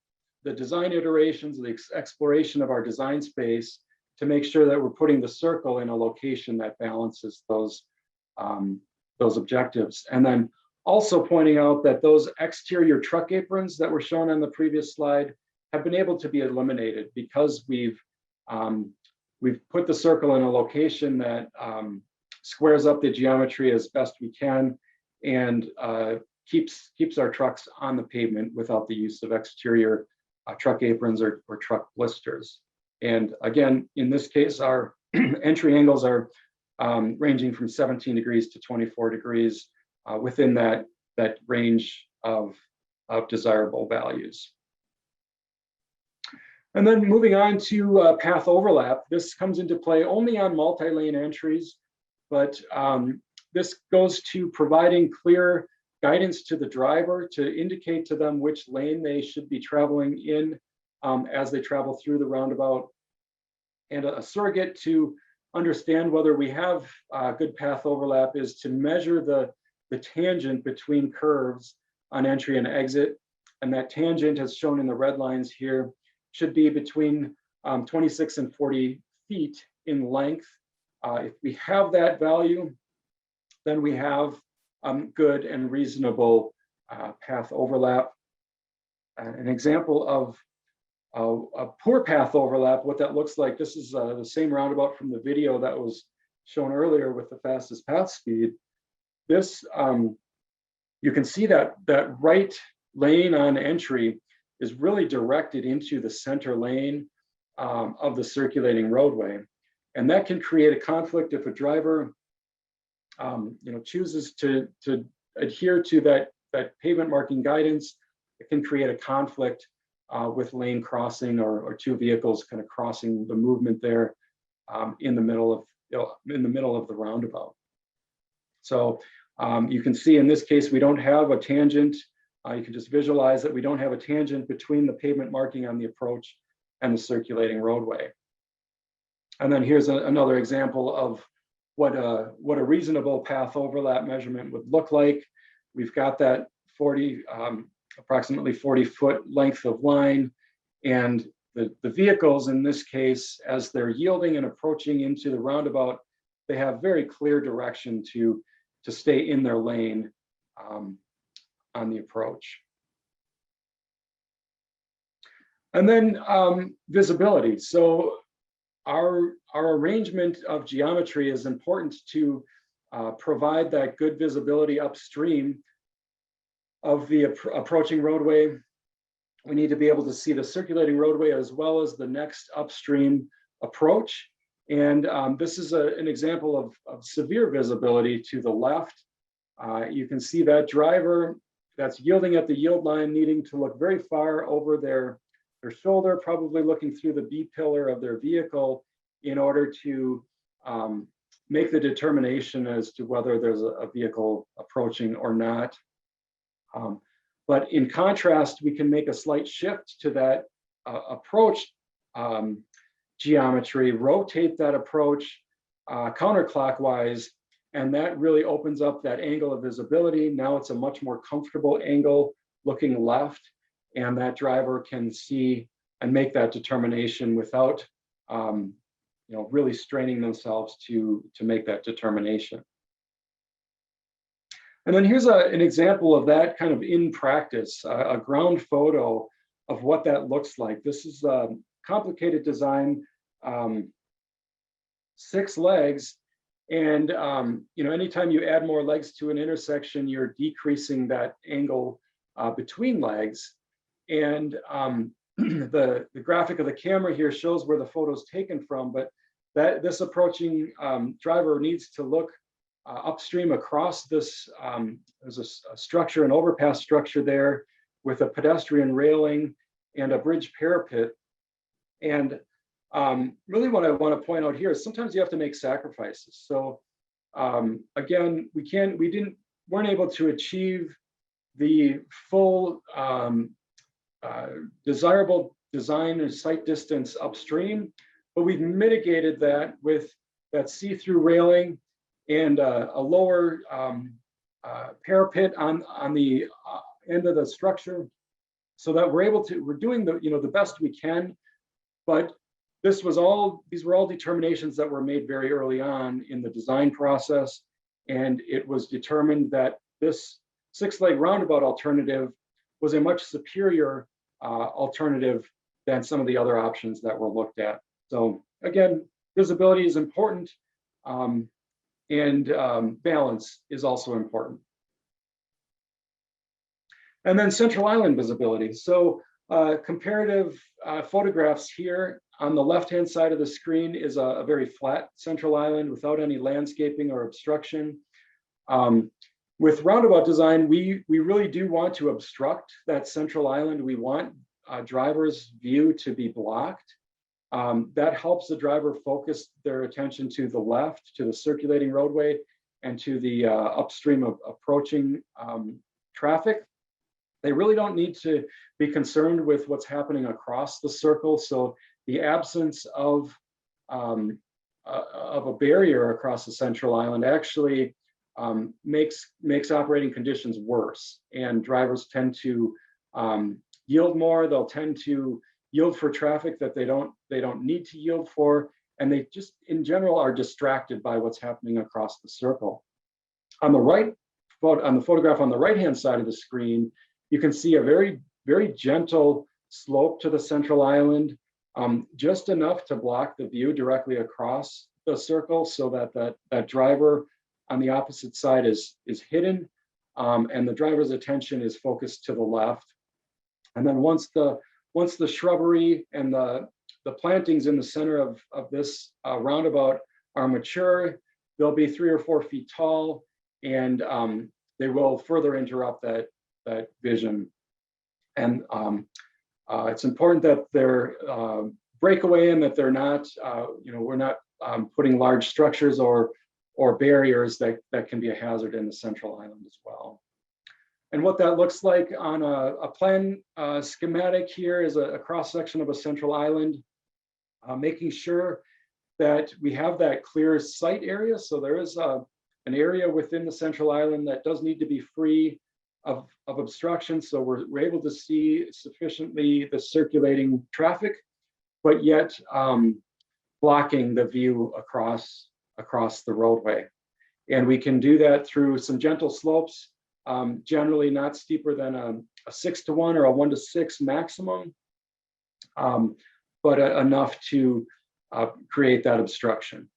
design iterations, the exploration of our design space to make sure that we're putting the circle in a location that balances those objectives. And then also pointing out that those exterior truck aprons that were shown on the previous slide have been able to be eliminated because we've put the circle in a location that squares up the geometry as best we can and keeps our trucks on the pavement without the use of exterior truck aprons or truck blisters. And again, in this case, our entry angles are ranging from 17 degrees to 24 degrees within that range of desirable values. And then moving on to path overlap, this comes into play only on multi-lane entries, but this goes to providing clear guidance to the driver to indicate to them which lane they should be traveling in as they travel through the roundabout, and a surrogate to understand whether we have good path overlap is to measure the tangent between curves on entry and exit. And that tangent, as shown in the red lines here, should be between 26 and 40 feet in length. If we have that value, then we have good and reasonable path overlap. An example of a poor path overlap, what that looks like, this is the same roundabout from the video that was shown earlier with the fastest path speed. This, you can see that right lane on entry is really directed into the center lane of the circulating roadway. And that can create a conflict if a driver chooses to adhere to that pavement marking guidance. It can create a conflict with lane crossing or two vehicles kind of crossing the movement there in the middle of the roundabout. So you can see in this case we don't have a tangent. You can just visualize that we don't have a tangent between the pavement marking on the approach and the circulating roadway. And then here's another example of what a reasonable path overlap measurement would look like. We've got that approximately 40-foot length of line, and the vehicles in this case, as they're yielding and approaching into the roundabout, they have very clear direction to stay in their lane on the approach. And then visibility. So our arrangement of geometry is important to provide that good visibility upstream of the approaching roadway. We need to be able to see the circulating roadway as well as the next upstream approach. And this is an example of severe visibility to the left. You can see that driver that's yielding at the yield line needing to look very far over their shoulder, probably looking through the B pillar of their vehicle in order to make the determination as to whether there's a vehicle approaching or not. But in contrast, we can make a slight shift to that approach geometry, rotate that approach counterclockwise, and that really opens up that angle of visibility. Now it's a much more comfortable angle looking left, and that driver can see and make that determination without really straining themselves to make that determination. And then here's an example of that kind of in practice, a ground photo of what that looks like. This is a complicated design, 6 legs. And anytime you add more legs to an intersection, you're decreasing that angle between legs. And the graphic of the camera here shows where the photo is taken from, but this approaching driver needs to look upstream across this. There's a structure, an overpass structure there with a pedestrian railing and a bridge parapet. And really what I want to point out here is sometimes you have to make sacrifices. So again, weren't able to achieve the full desirable design and sight distance upstream, but we've mitigated that with that see-through railing and a lower parapet on the end of the structure, so that we're doing the best we can. But these were all determinations that were made very early on in the design process, and it was determined that this 6-leg roundabout alternative was a much superior alternative than some of the other options that were looked at. So again, visibility is important, and balance is also important. And then central island visibility. So Comparative photographs here. On the left-hand side of the screen is a very flat central island without any landscaping or obstruction. With roundabout design, we really do want to obstruct that central island. We want a driver's view to be blocked. That helps the driver focus their attention to the left, to the circulating roadway, and to the upstream of approaching traffic. They really don't need to be concerned with what's happening across the circle. So the absence of a barrier across the central island actually makes operating conditions worse, and drivers tend to yield more. They'll tend to yield for traffic that they don't need to yield for, and they just in general are distracted by what's happening across the circle. On the photograph on the right-hand side of the screen, you can see a very gentle slope to the central island, just enough to block the view directly across the circle, so that driver on the opposite side is hidden, and the driver's attention is focused to the left. And then once the shrubbery and the plantings in the center of this roundabout are mature, they'll be 3 or 4 feet tall, and they will further interrupt that vision. And it's important that they're breakaway and that they're not, we're not putting large structures or barriers that can be a hazard in the central island as well. And what that looks like on a plan schematic here is a cross section of a central island, making sure that we have that clear sight area. So there is an area within the central island that does need to be free of obstruction. So we're able to see sufficiently the circulating traffic, but yet blocking the view across the roadway. And we can do that through some gentle slopes, generally not steeper than a 6-to-1 or a 1-to-6 maximum, but enough to create that obstruction.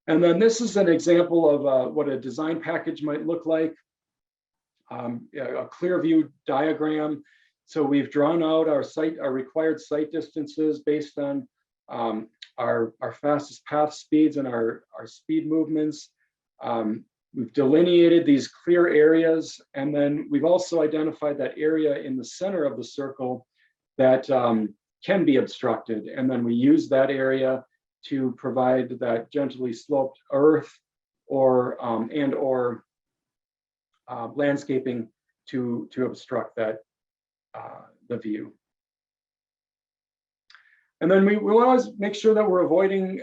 And then this is an example of what a design package might look like, a clear view diagram. So we've drawn out our required site distances based on our fastest path speeds and our speed movements. We've delineated these clear areas, and then we've also identified that area in the center of the circle that can be obstructed. And then we use that area to provide that gently sloped earth or landscaping to obstruct that the view. And then we want to make sure that we're avoiding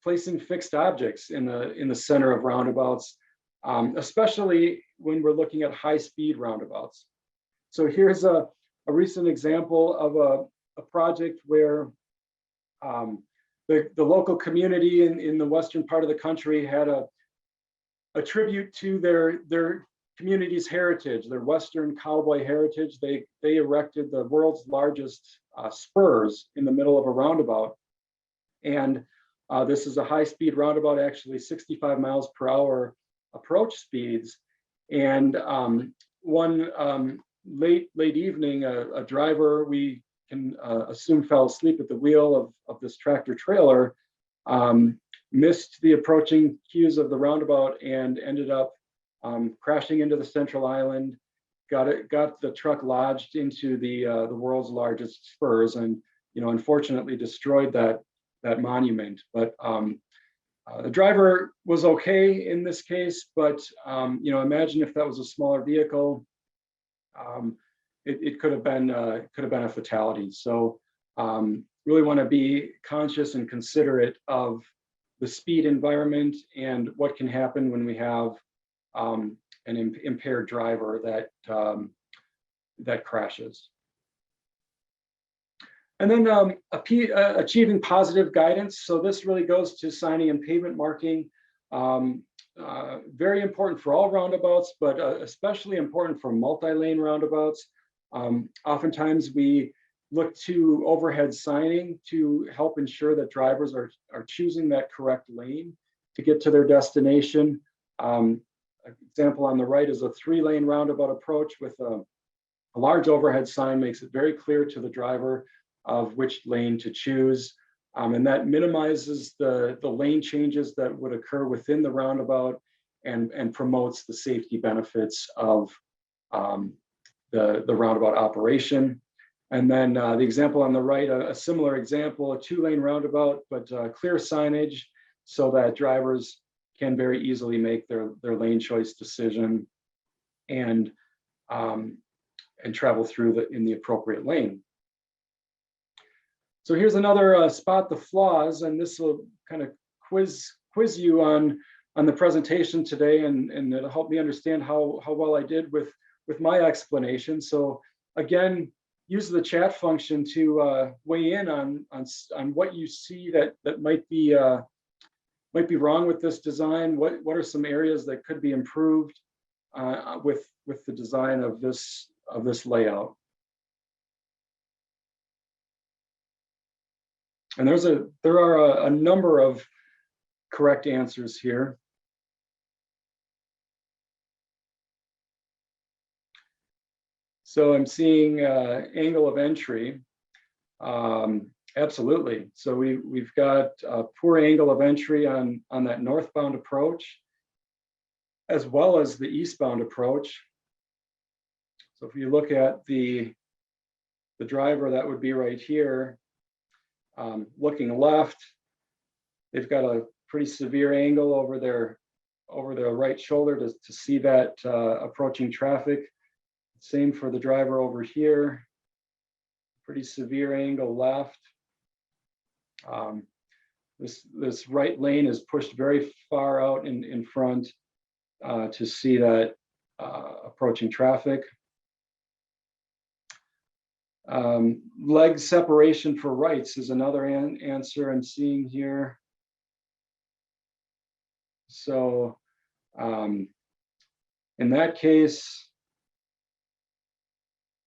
placing fixed objects in the center of roundabouts, especially when we're looking at high-speed roundabouts. So here's a recent example of a project where the local community in the western part of the country had a tribute to their community's heritage, their Western cowboy heritage. They erected the world's largest spurs in the middle of a roundabout. And this is a high-speed roundabout, actually 65 miles per hour approach speeds. And one late evening, a driver, we can assume, fell asleep at the wheel of this tractor trailer, missed the approaching cues of the roundabout and ended up crashing into the central island, got the truck lodged into the world's largest spurs, and unfortunately destroyed that monument. But the driver was okay in this case, but imagine if that was a smaller vehicle, it could have been a fatality. So really want to be conscious and considerate of the speed environment and what can happen when we have an impaired driver that crashes. And then achieving positive guidance. So this really goes to signing and pavement marking. Very important for all roundabouts, but especially important for multi-lane roundabouts. Oftentimes we look to overhead signing to help ensure that drivers are choosing that correct lane to get to their destination. Example on the right is a 3-lane roundabout approach with a A large overhead sign makes it very clear to the driver of which lane to choose. And that minimizes the lane changes that would occur within the roundabout and promotes the safety benefits of the roundabout operation. And then the example on the right, a similar example, a 2-lane roundabout, but clear signage so that drivers can very easily make their lane choice decision and travel through in the appropriate lane. So here's another spot the flaws, and this will kind of quiz you on the presentation today, and it'll help me understand how well I did with my explanation. So again, use the chat function to weigh in on what you see that might be wrong with this design. What are some areas that could be improved with the design of this layout? And there are a number of correct answers here. So I'm seeing angle of entry. Absolutely. So we've got a poor angle of entry on that northbound approach, as well as the eastbound approach. So if you look at the driver, that would be right here. Looking left, they've got a pretty severe angle over their right shoulder to see that approaching traffic. Same for the driver over here, pretty severe angle left. This right lane is pushed very far out in front to see that approaching traffic. Leg separation for rights is another answer I'm seeing here. So in that case,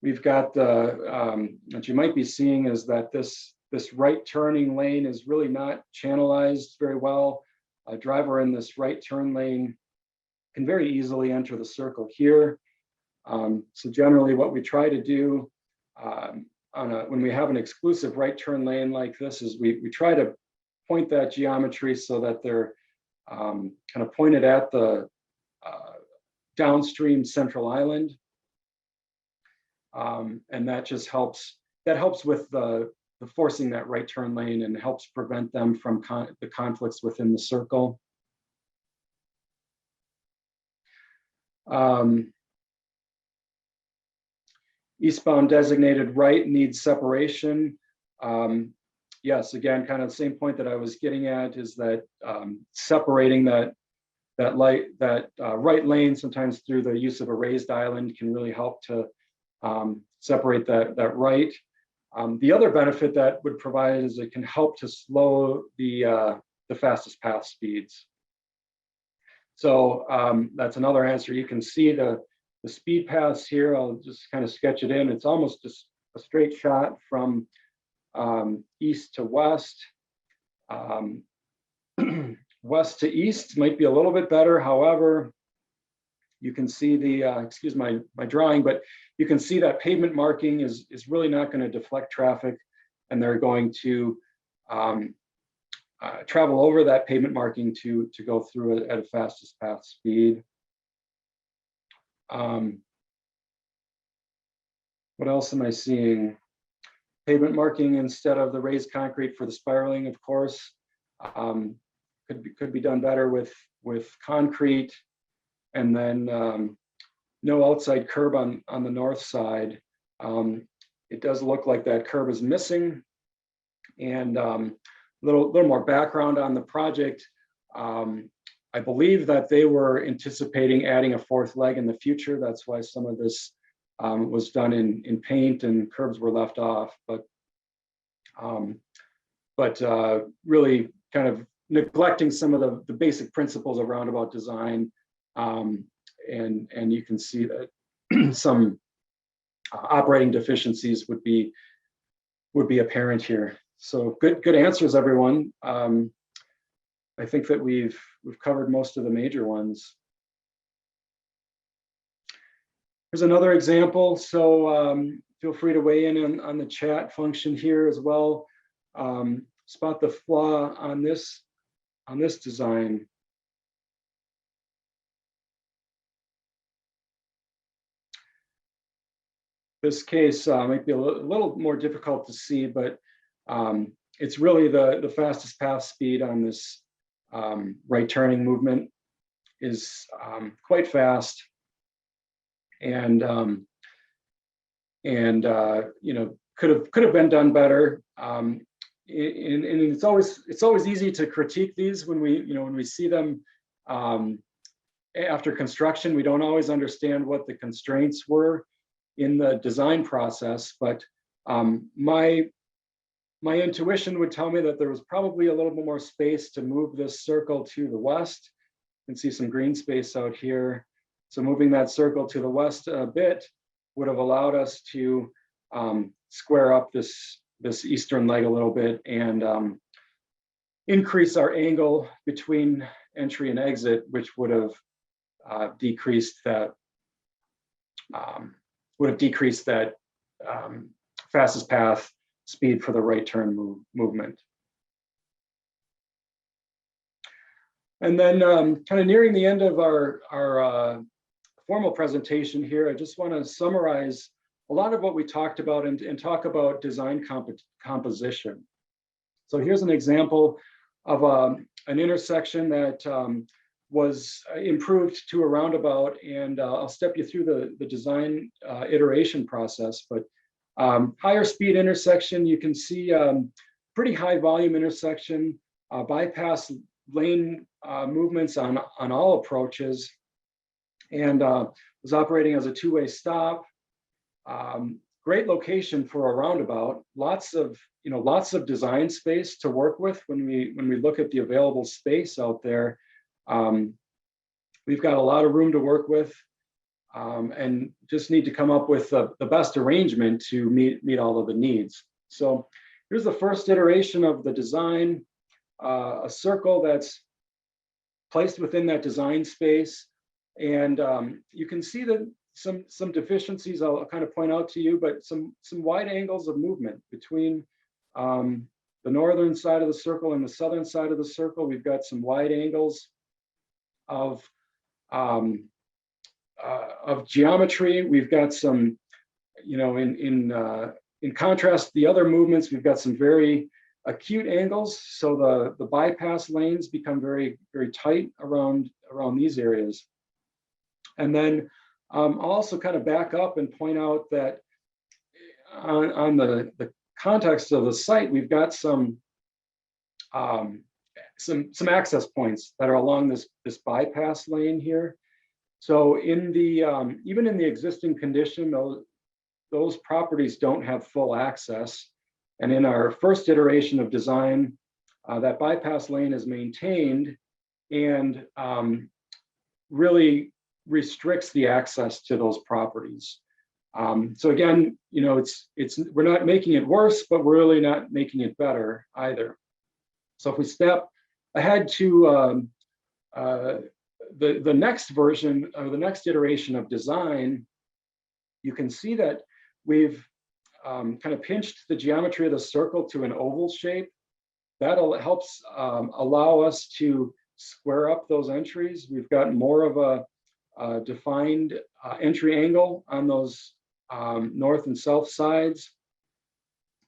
we've got what you might be seeing is that this right turning lane is really not channelized very well. A driver in this right turn lane can very easily enter the circle here. So generally what we try to do when we have an exclusive right turn lane like this is we try to point that geometry so that they're kind of pointed at the downstream central island. And that just helps with the forcing that right turn lane and helps prevent them from the conflicts within the circle. Eastbound designated right needs separation. Yes, again, kind of the same point that I was getting at is that separating that right lane sometimes through the use of a raised island can really help to separate that right. The other benefit that would provide is it can help to slow the fastest path speeds. So that's another answer. You can see the speed paths here. I'll just kind of sketch it in. It's almost just a straight shot from east to west. West to east might be a little bit better. However, you can see the, excuse my drawing, but you can see that pavement marking is really not going to deflect traffic, and they're going to travel over that pavement marking to go through it at a fastest path speed. What else am I seeing? Pavement marking instead of the raised concrete for the spiraling, of course, could be done better with concrete, and then no outside curb on the north side. It does look like that curb is missing, and a little more background on the project. I believe that they were anticipating adding a fourth leg in the future. That's why some of this was done in paint and curbs were left off. But really kind of neglecting some of the basic principles of roundabout design. And you can see that some operating deficiencies would be apparent here. So good answers, everyone. I think that we've covered most of the major ones. Here's another example. So feel free to weigh in on the chat function here as well. Spot the flaw on this design. This case might be a little more difficult to see, but it's really the fastest path speed on this right turning movement is quite fast, and you know, could have been done better. And it's always easy to critique these when we see them after construction. We don't always understand what the constraints were in the design process, but my intuition would tell me that there was probably a little bit more space to move this circle to the west. You can see some green space out here. So moving that circle to the west a bit would have allowed us to square up this eastern leg a little bit and increase our angle between entry and exit, which would have decreased that fastest path speed for the right turn movement. And then kind of nearing the end of our formal presentation here, I just want to summarize a lot of what we talked about and talk about design composition. So here's an example of an intersection that was improved to a roundabout, and I'll step you through the design iteration process. But higher speed intersection, you can see pretty high volume intersection, bypass lane movements on all approaches, and was operating as a two-way stop. Great location for a roundabout. Lots of design space to work with when we look at the available space out there. We've got a lot of room to work with, and just need to come up with the best arrangement to meet all of the needs. So here's the first iteration of the design, a circle that's placed within that design space. And you can see that some deficiencies I'll kind of point out to you, but some wide angles of movement between the northern side of the circle and the southern side of the circle. We've got some wide angles of geometry. We've got some, in contrast to the other movements, we've got some very acute angles. So the bypass lanes become very, very tight around these areas. And then I'll also kind of back up and point out that on the context of the site, we've got some access points that are along this bypass lane here. So in the even in the existing condition, those properties don't have full access. And in our first iteration of design, that bypass lane is maintained and really restricts the access to those properties. So again, we're not making it worse, but we're really not making it better either. So if we step ahead to the next version or the next iteration of design, you can see that we've kind of pinched the geometry of the circle to an oval shape. That'll helps allow us to square up those entries. We've got more of a defined entry angle on those north and south sides,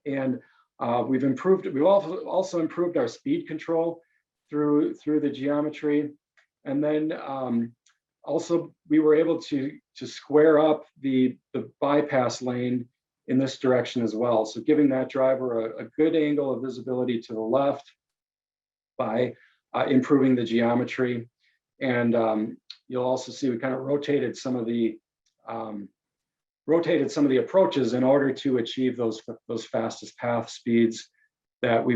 and we've also improved our speed control through the geometry, and then also we were able to square up the bypass lane in this direction as well. So giving that driver a good angle of visibility to the left by improving the geometry. And you'll also see we kind of rotated some of the approaches in order to achieve those fastest path speeds that we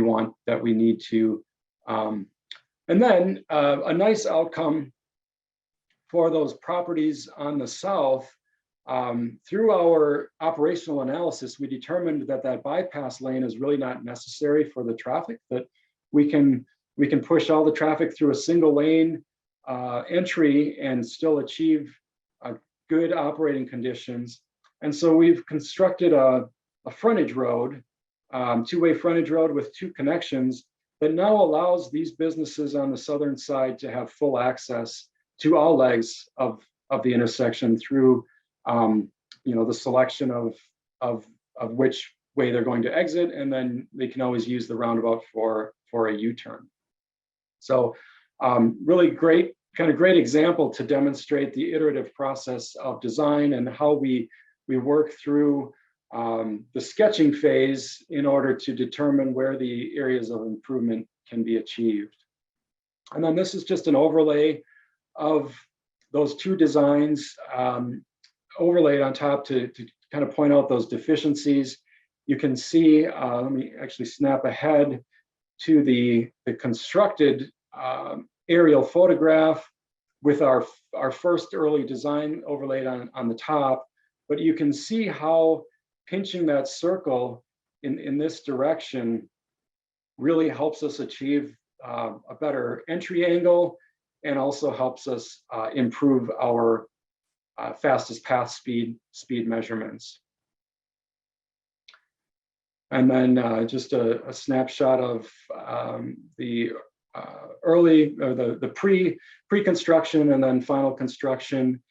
need to. And then a nice outcome for those properties on the south, through our operational analysis, we determined that bypass lane is really not necessary for the traffic, that we can push all the traffic through a single lane entry and still achieve good operating conditions. And so we've constructed a frontage road, two-way frontage road with 2 connections that now allows these businesses on the southern side to have full access to all legs of the intersection through the selection of which way they're going to exit, and then they can always use the roundabout for a U-turn. So really great example to demonstrate the iterative process of design and how we work through the sketching phase in order to determine where the areas of improvement can be achieved. And then this is just an overlay of those 2 designs overlaid on top to kind of point out those deficiencies. You can see, let me actually snap ahead to the constructed aerial photograph with our first early design overlaid on the top. But you can see how pinching that circle in this direction really helps us achieve a better entry angle, and also helps us improve our fastest path speed measurements. And then just a snapshot of the early, or the pre-construction and then final construction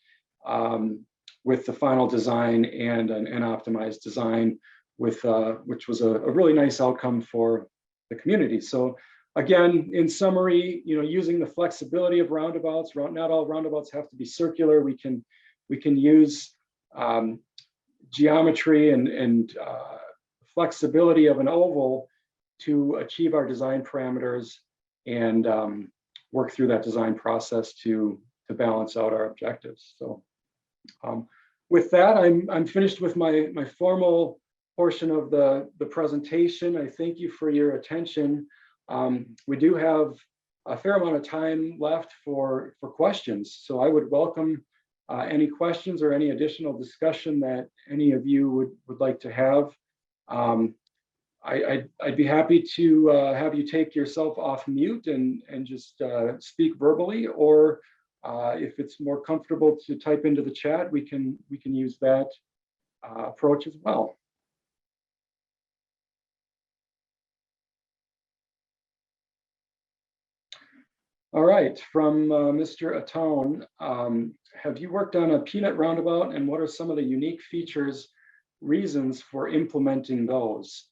with the final design and an optimized design, with which was a really nice outcome for the community. So again, in summary, using the flexibility of roundabouts, not all roundabouts have to be circular. We can use geometry and flexibility of an oval to achieve our design parameters and work through that design process to balance out our objectives. So with that, I'm finished with my formal portion of the presentation. I thank you for your attention. We do have a fair amount of time left for questions, so I would welcome any questions or any additional discussion that any of you would like to have. I'd be happy to have you take yourself off mute and just speak verbally, or if it's more comfortable to type into the chat, we can use that approach as well. All right, from Mr. Atone, have you worked on a peanut roundabout, and what are some of the unique features, reasons for implementing those?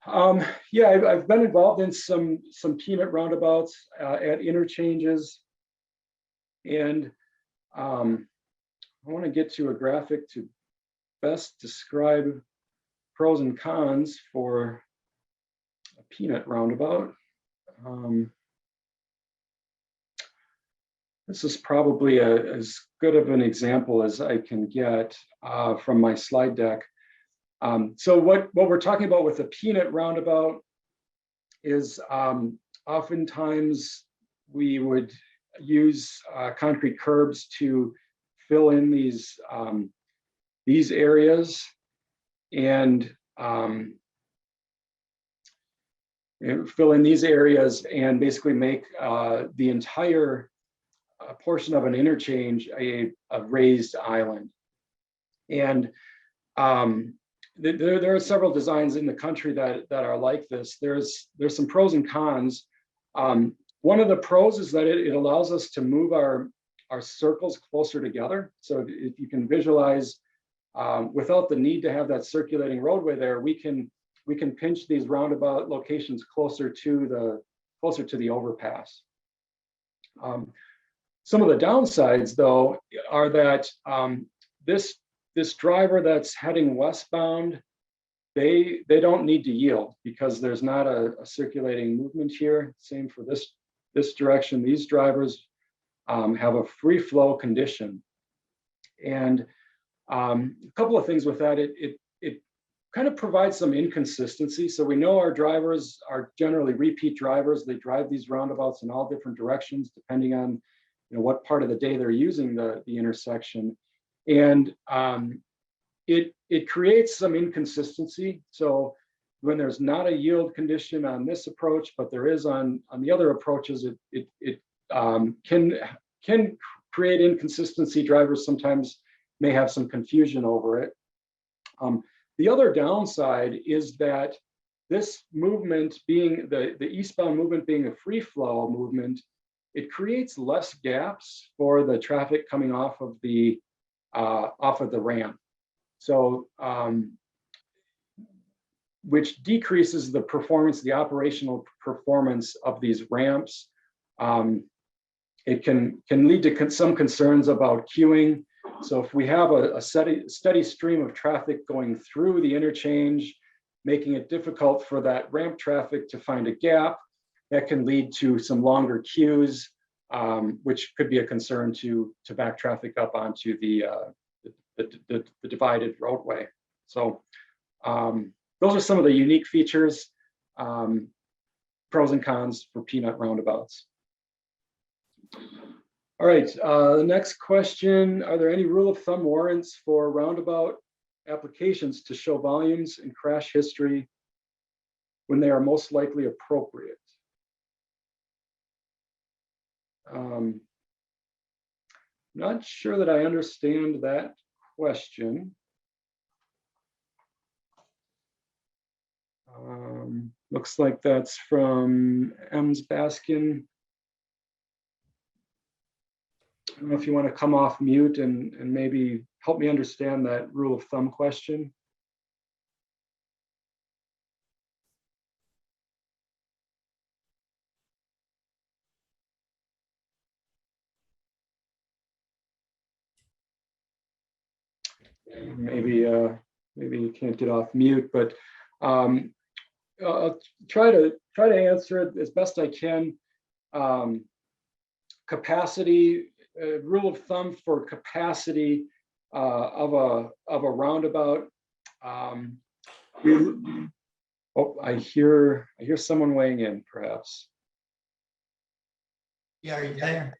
Yeah, I've been involved in some peanut roundabouts at interchanges, and I want to get to a graphic to best describe pros and cons for a peanut roundabout. This is probably as good of an example as I can get from my slide deck. So what we're talking about with a peanut roundabout is oftentimes we would use concrete curbs to fill in these areas, and basically make the entire portion of an interchange a raised island. And there are several designs in the country that are like this. There's some pros and cons. One of the pros is that it allows us to move our circles closer together. So if you can visualize, without the need to have that circulating roadway there, we can pinch these roundabout locations closer to the overpass. Some of the downsides, though, are that this driver that's heading westbound, they don't need to yield because there's not a circulating movement here. Same for this direction. These drivers have a free flow condition. And a couple of things with that, it kind of provides some inconsistency. So we know our drivers are generally repeat drivers. They drive these roundabouts in all different directions, depending on what part of the day they're using the intersection. And it creates some inconsistency. So when there's not a yield condition on this approach, but there is on the other approaches, it can create inconsistency. Drivers sometimes may have some confusion over it. The other downside is that this movement being the eastbound movement being a free flow movement, it creates less gaps for the traffic coming off of the ramp. So, which decreases the performance, the operational performance of these ramps. It can lead to some concerns about queuing. So if we have a steady stream of traffic going through the interchange, making it difficult for that ramp traffic to find a gap, that can lead to some longer queues, which could be a concern to back traffic up onto the divided roadway. So those are some of the unique features, pros and cons for peanut roundabouts. All right, the next question, are there any rule of thumb warrants for roundabout applications to show volumes and crash history when they are most likely appropriate? Not sure that I understand that question. Looks like that's from Ems Baskin. I don't know if you want to come off mute and maybe help me understand that rule of thumb question. Maybe you can't get off mute, but I'll try to answer it as best I can. Capacity, rule of thumb for capacity of a roundabout. Oh, I hear someone weighing in, perhaps. Yeah, are you there?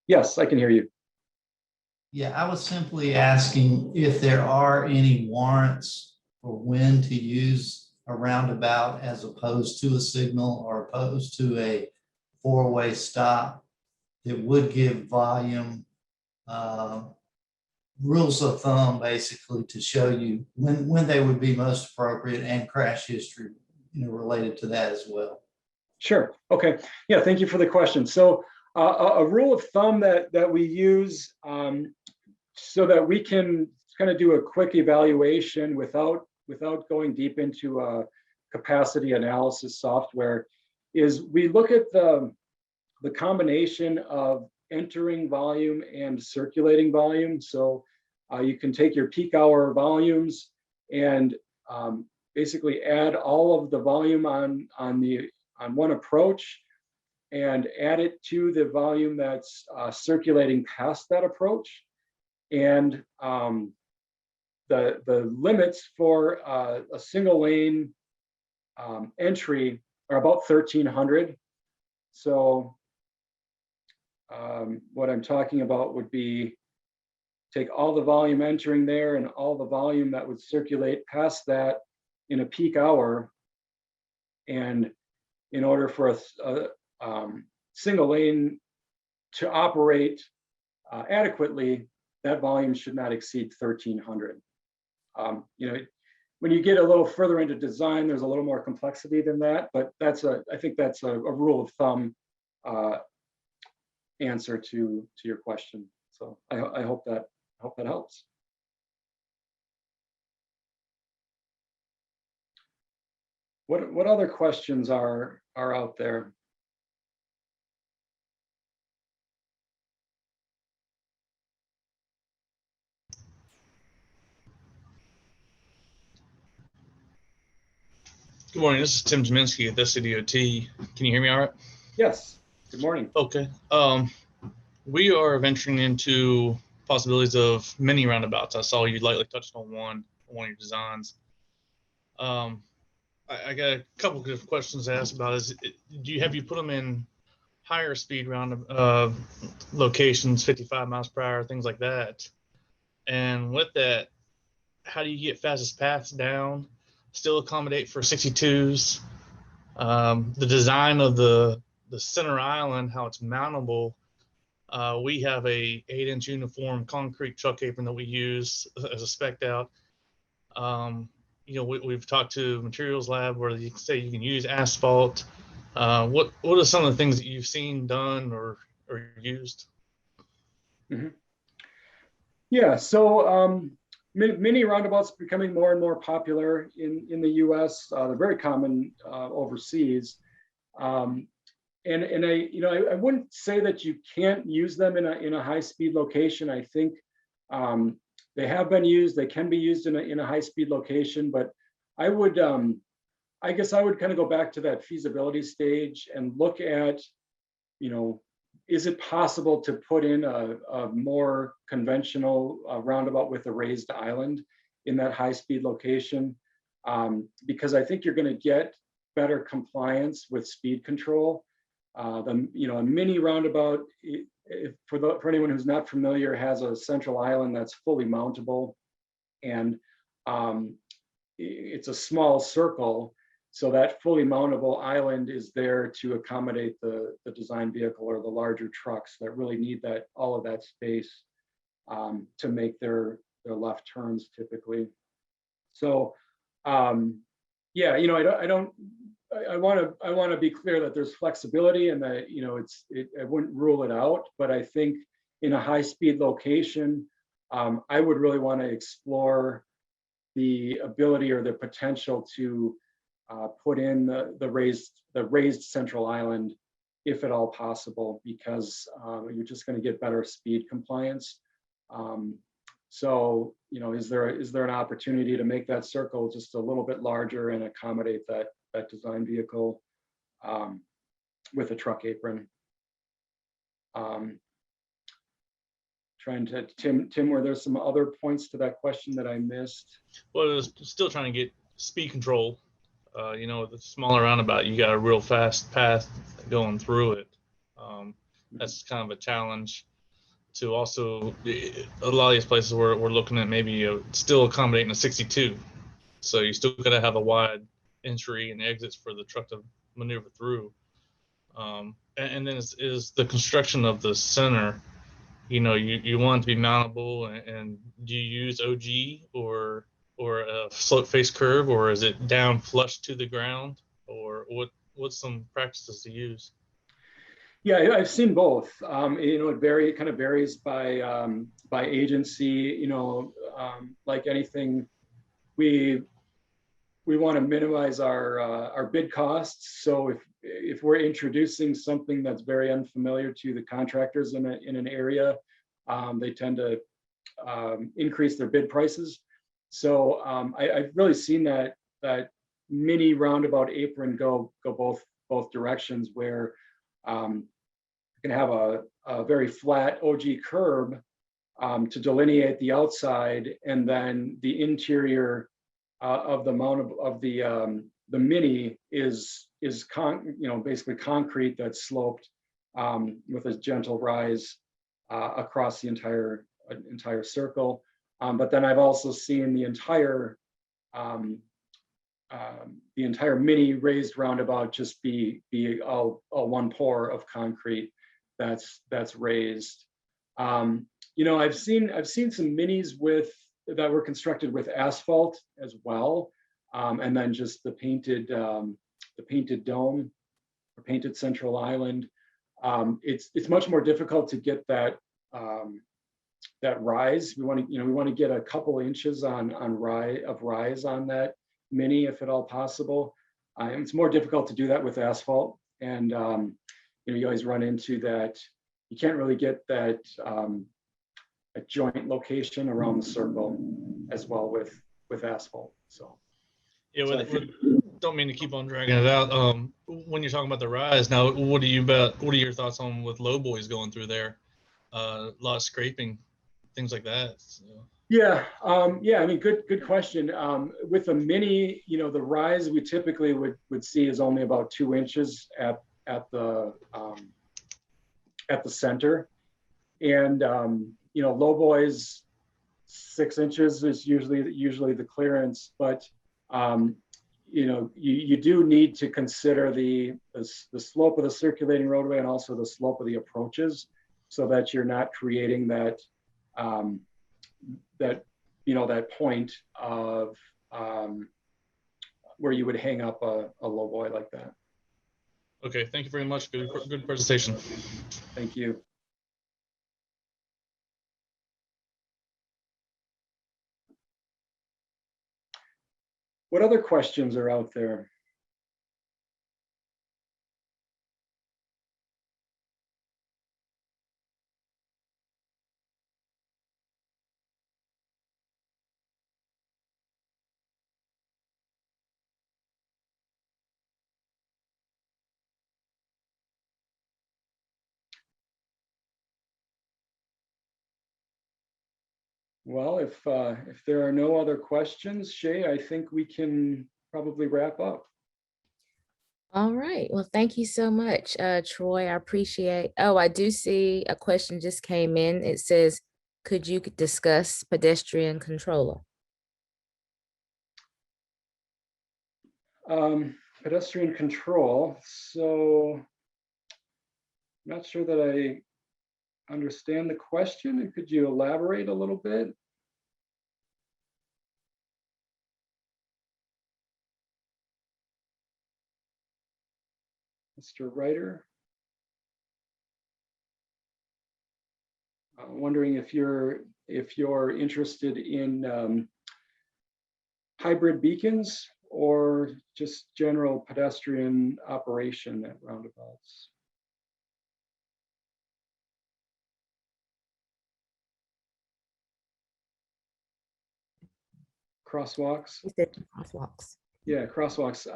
Yes, I can hear you. Yeah, I was simply asking if there are any warrants for when to use a roundabout as opposed to a signal or opposed to a four-way stop that would give volume, rules of thumb basically to show you when they would be most appropriate, and crash history, related to that as well. Sure. Okay. Yeah. Thank you for the question. So a rule of thumb that we use so that we can kind of do a quick evaluation without going deep into a capacity analysis software is we look at the combination of entering volume and circulating volume. So you can take your peak hour volumes and basically add all of the volume on one approach and add it to the volume that's circulating past that approach. And the limits for a single lane entry are about 1,300. So what I'm talking about would be take all the volume entering there and all the volume that would circulate past that in a peak hour. And in order for a single lane to operate adequately, that volume should not exceed 1,300. When you get a little further into design, there's a little more complexity than that, but I think that's a rule of thumb answer to your question. So I hope that helps. What other questions are out there? Good morning. This is Tim Jaminsky at SCDOT. Can you hear me all right? Yes. Good morning. Okay. We are venturing into possibilities of many roundabouts. I saw you lightly touched on one of your designs. I got a couple of different questions to ask about. Have you put them in higher speed locations, 55 miles per hour, things like that? And with that, how do you get fastest paths down, still accommodate for 62s? The design of the center island, how it's mountable, We have a 8-inch uniform concrete truck apron that we use as a spec out. We've talked to materials lab where you say you can use asphalt. What are some of the things that you've seen done or used? Mhm. Yeah, so mini roundabouts becoming more and more popular in the U.S. They're very common overseas, and I wouldn't say that you can't use them in a high speed location. I think they have been used. They can be used in a high speed location, but I would I guess I would kind of go back to that feasibility stage and look at, is it possible to put in a more conventional roundabout with a raised island in that high-speed location? Because I think you're going to get better compliance with speed control. A mini roundabout, for anyone who's not familiar, has a central island that's fully mountable, and it's a small circle. So that fully mountable island is there to accommodate the design vehicle or the larger trucks that really need all of that space to make their left turns typically. So yeah, I want to be clear that there's flexibility and that I wouldn't rule it out, but I think in a high speed location, I would really want to explore the ability or the potential to put in the raised central island, if at all possible, because you're just going to get better speed compliance. So, is there an opportunity to make that circle just a little bit larger and accommodate that design vehicle with a truck apron? Trying to, Tim, were there some other points to that question that I missed? Well, it's still trying to get speed control. The smaller roundabout, you got a real fast path going through it. That's kind of a challenge to also, a lot of these places we're looking at maybe still accommodating a 62. So you still got to have a wide entry and exits for the truck to maneuver through. And then is the construction of the center, you want it to be mountable, and do you use OG or a slope face curve, or is it down flush to the ground, or what's some practices to use? Yeah, I've seen both. It kind of varies by agency. Like anything, we want to minimize our bid costs. So if we're introducing something that's very unfamiliar to the contractors in an area, they tend to increase their bid prices. So I've really seen that mini roundabout apron go both directions, where you can have a very flat OG curb to delineate the outside, and then the interior of the mount of the mini is basically concrete that's sloped with a gentle rise across the entire circle. But then I've also seen the entire mini raised roundabout just be all one pour of concrete that's raised. I've seen some minis that were constructed with asphalt as well, and then just the painted dome or painted central island. It's much more difficult to get that rise. We want to get a couple inches on rise on that mini, if at all possible. It's more difficult to do that with asphalt, and you always run into that. You can't really get that a joint location around the circle as well with asphalt. So yeah, don't mean to keep on dragging it out. When you're talking about the rise, now what are your thoughts on with low boys going through there? A lot of scraping, things like that. So. Yeah, I mean, good question. With a mini, the rise we typically would see is only about 2 inches at the center, and low boys 6 inches is usually the clearance, but you do need to consider the slope of the circulating roadway and also the slope of the approaches. so that you're not creating that, that point of where you would hang up a low boy like that. Okay, thank you very much. Good presentation. Thank you. What other questions are out there? Well, if there are no other questions, Shay, I think we can probably wrap up. All right. Well, thank you so much, Troy. I appreciate. Oh, I do see a question just came in. It says, could you discuss pedestrian controller? Pedestrian control. So not sure that I understand the question. Could you elaborate a little bit? Mr. Writer? Wondering if you're interested in hybrid beacons or just general pedestrian operation at roundabouts. Crosswalks. You said crosswalks. Yeah, crosswalks.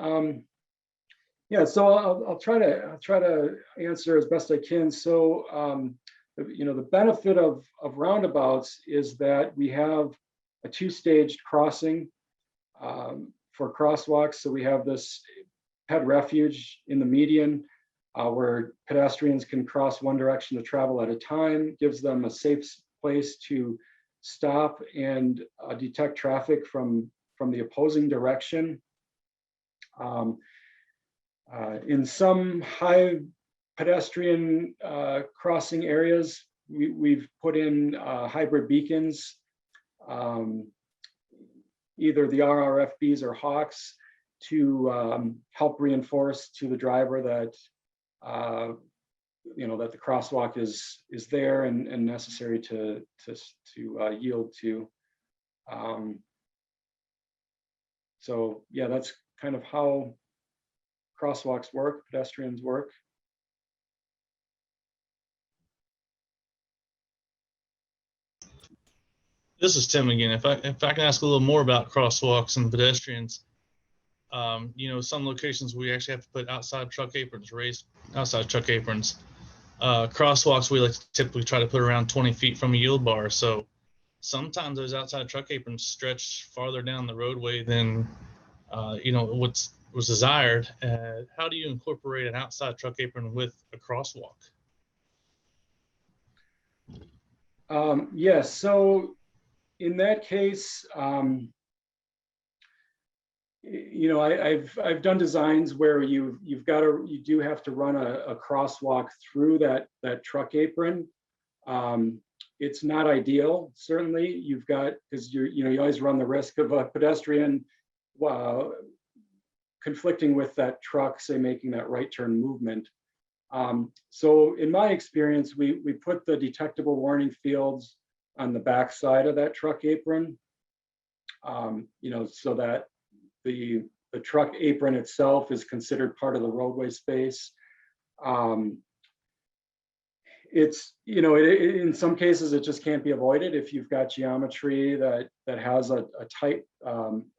Yeah, so I'll try to answer as best I can. So the benefit of roundabouts is that we have a two-staged crossing for crosswalks. So we have this ped refuge in the median where pedestrians can cross one direction to travel at a time, gives them a safe place to stop and detect traffic from the opposing direction. In some high pedestrian crossing areas, we've put in hybrid beacons, either the RRFBs or Hawks, to help reinforce to the driver that that the crosswalk is there and necessary to yield to. So yeah, that's kind of how crosswalks work, pedestrians work. This is Tim again. If I can ask a little more about crosswalks and pedestrians, some locations we actually have to put outside truck aprons, raised outside truck aprons. Crosswalks we like to typically try to put around 20 feet from a yield bar. So sometimes those outside truck aprons stretch farther down the roadway than what was desired. How do you incorporate an outside truck apron with a crosswalk? Yes, so in that case, I've done designs where you do have to run a crosswalk through that truck apron. It's not ideal, certainly. You've got, because you always run the risk of a pedestrian conflicting with that truck, say making that right turn movement. So in my experience, we put the detectable warning fields on the back side of that truck apron, so that the truck apron itself is considered part of the roadway space. It's, in some cases, it just can't be avoided if you've got geometry that has a tight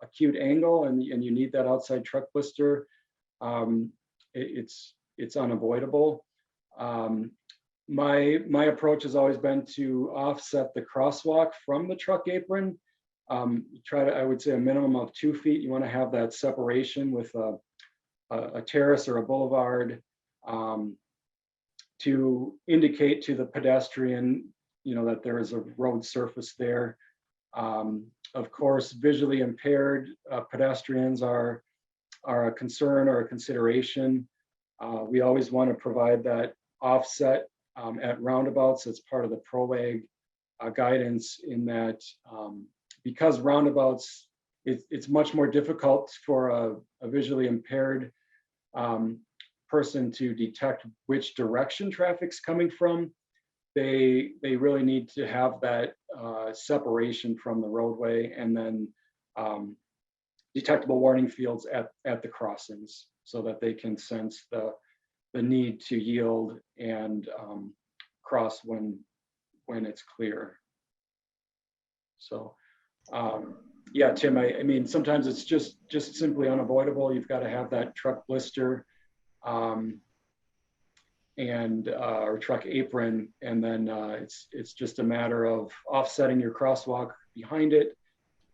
acute angle and you need that outside truck blister. It's unavoidable. My approach has always been to offset the crosswalk from the truck apron. I would say a minimum of 2 feet. You want to have that separation with a terrace or a boulevard to indicate to the pedestrian, that there is a road surface there. Of course, visually impaired pedestrians are a concern or a consideration. We always want to provide that offset at Roundabouts. It's part of the ProAg guidance in that because Roundabouts, it's much more difficult for a visually impaired person to detect which direction traffic's coming from. They really need to have that separation from the roadway, and then detectable warning fields at the crossings so that they can sense the need to yield and cross when it's clear. So yeah, Tim, I mean, sometimes it's just simply unavoidable. You've got to have that truck blister and or truck apron, and then it's just a matter of offsetting your crosswalk behind it,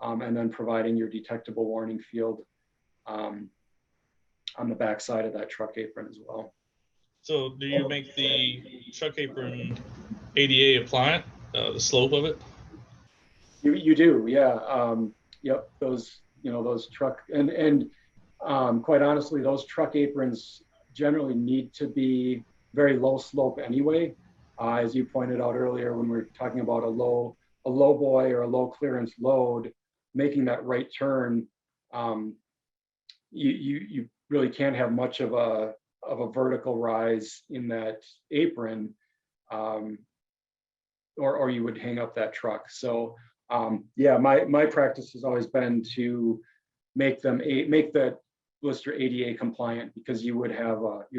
and then providing your detectable warning field on the back side of that truck apron as well. So do you make the truck apron ADA appliant, the slope of it? You do, yeah. Yep, those those truck and quite honestly, those truck aprons generally need to be very low slope anyway. As you pointed out earlier, when we were talking about a low boy or a low clearance load, making that right turn, you really can't have much of a vertical rise in that apron, or you would hang up that truck. So yeah, my practice has always been to make that blister ADA compliant, because you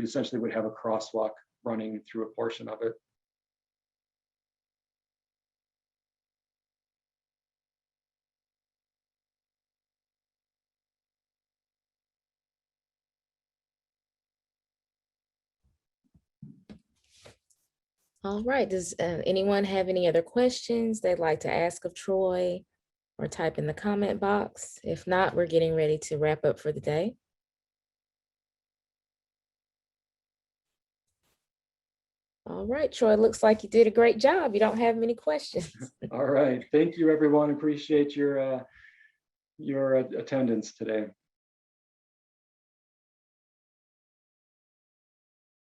essentially would have a crosswalk running through a portion of it. All right, does anyone have any other questions they'd like to ask of Troy, or type in the comment box? If not, we're getting ready to wrap up for the day. All right, Troy, looks like you did a great job. You don't have many questions. All right, thank you, everyone. Appreciate your attendance today.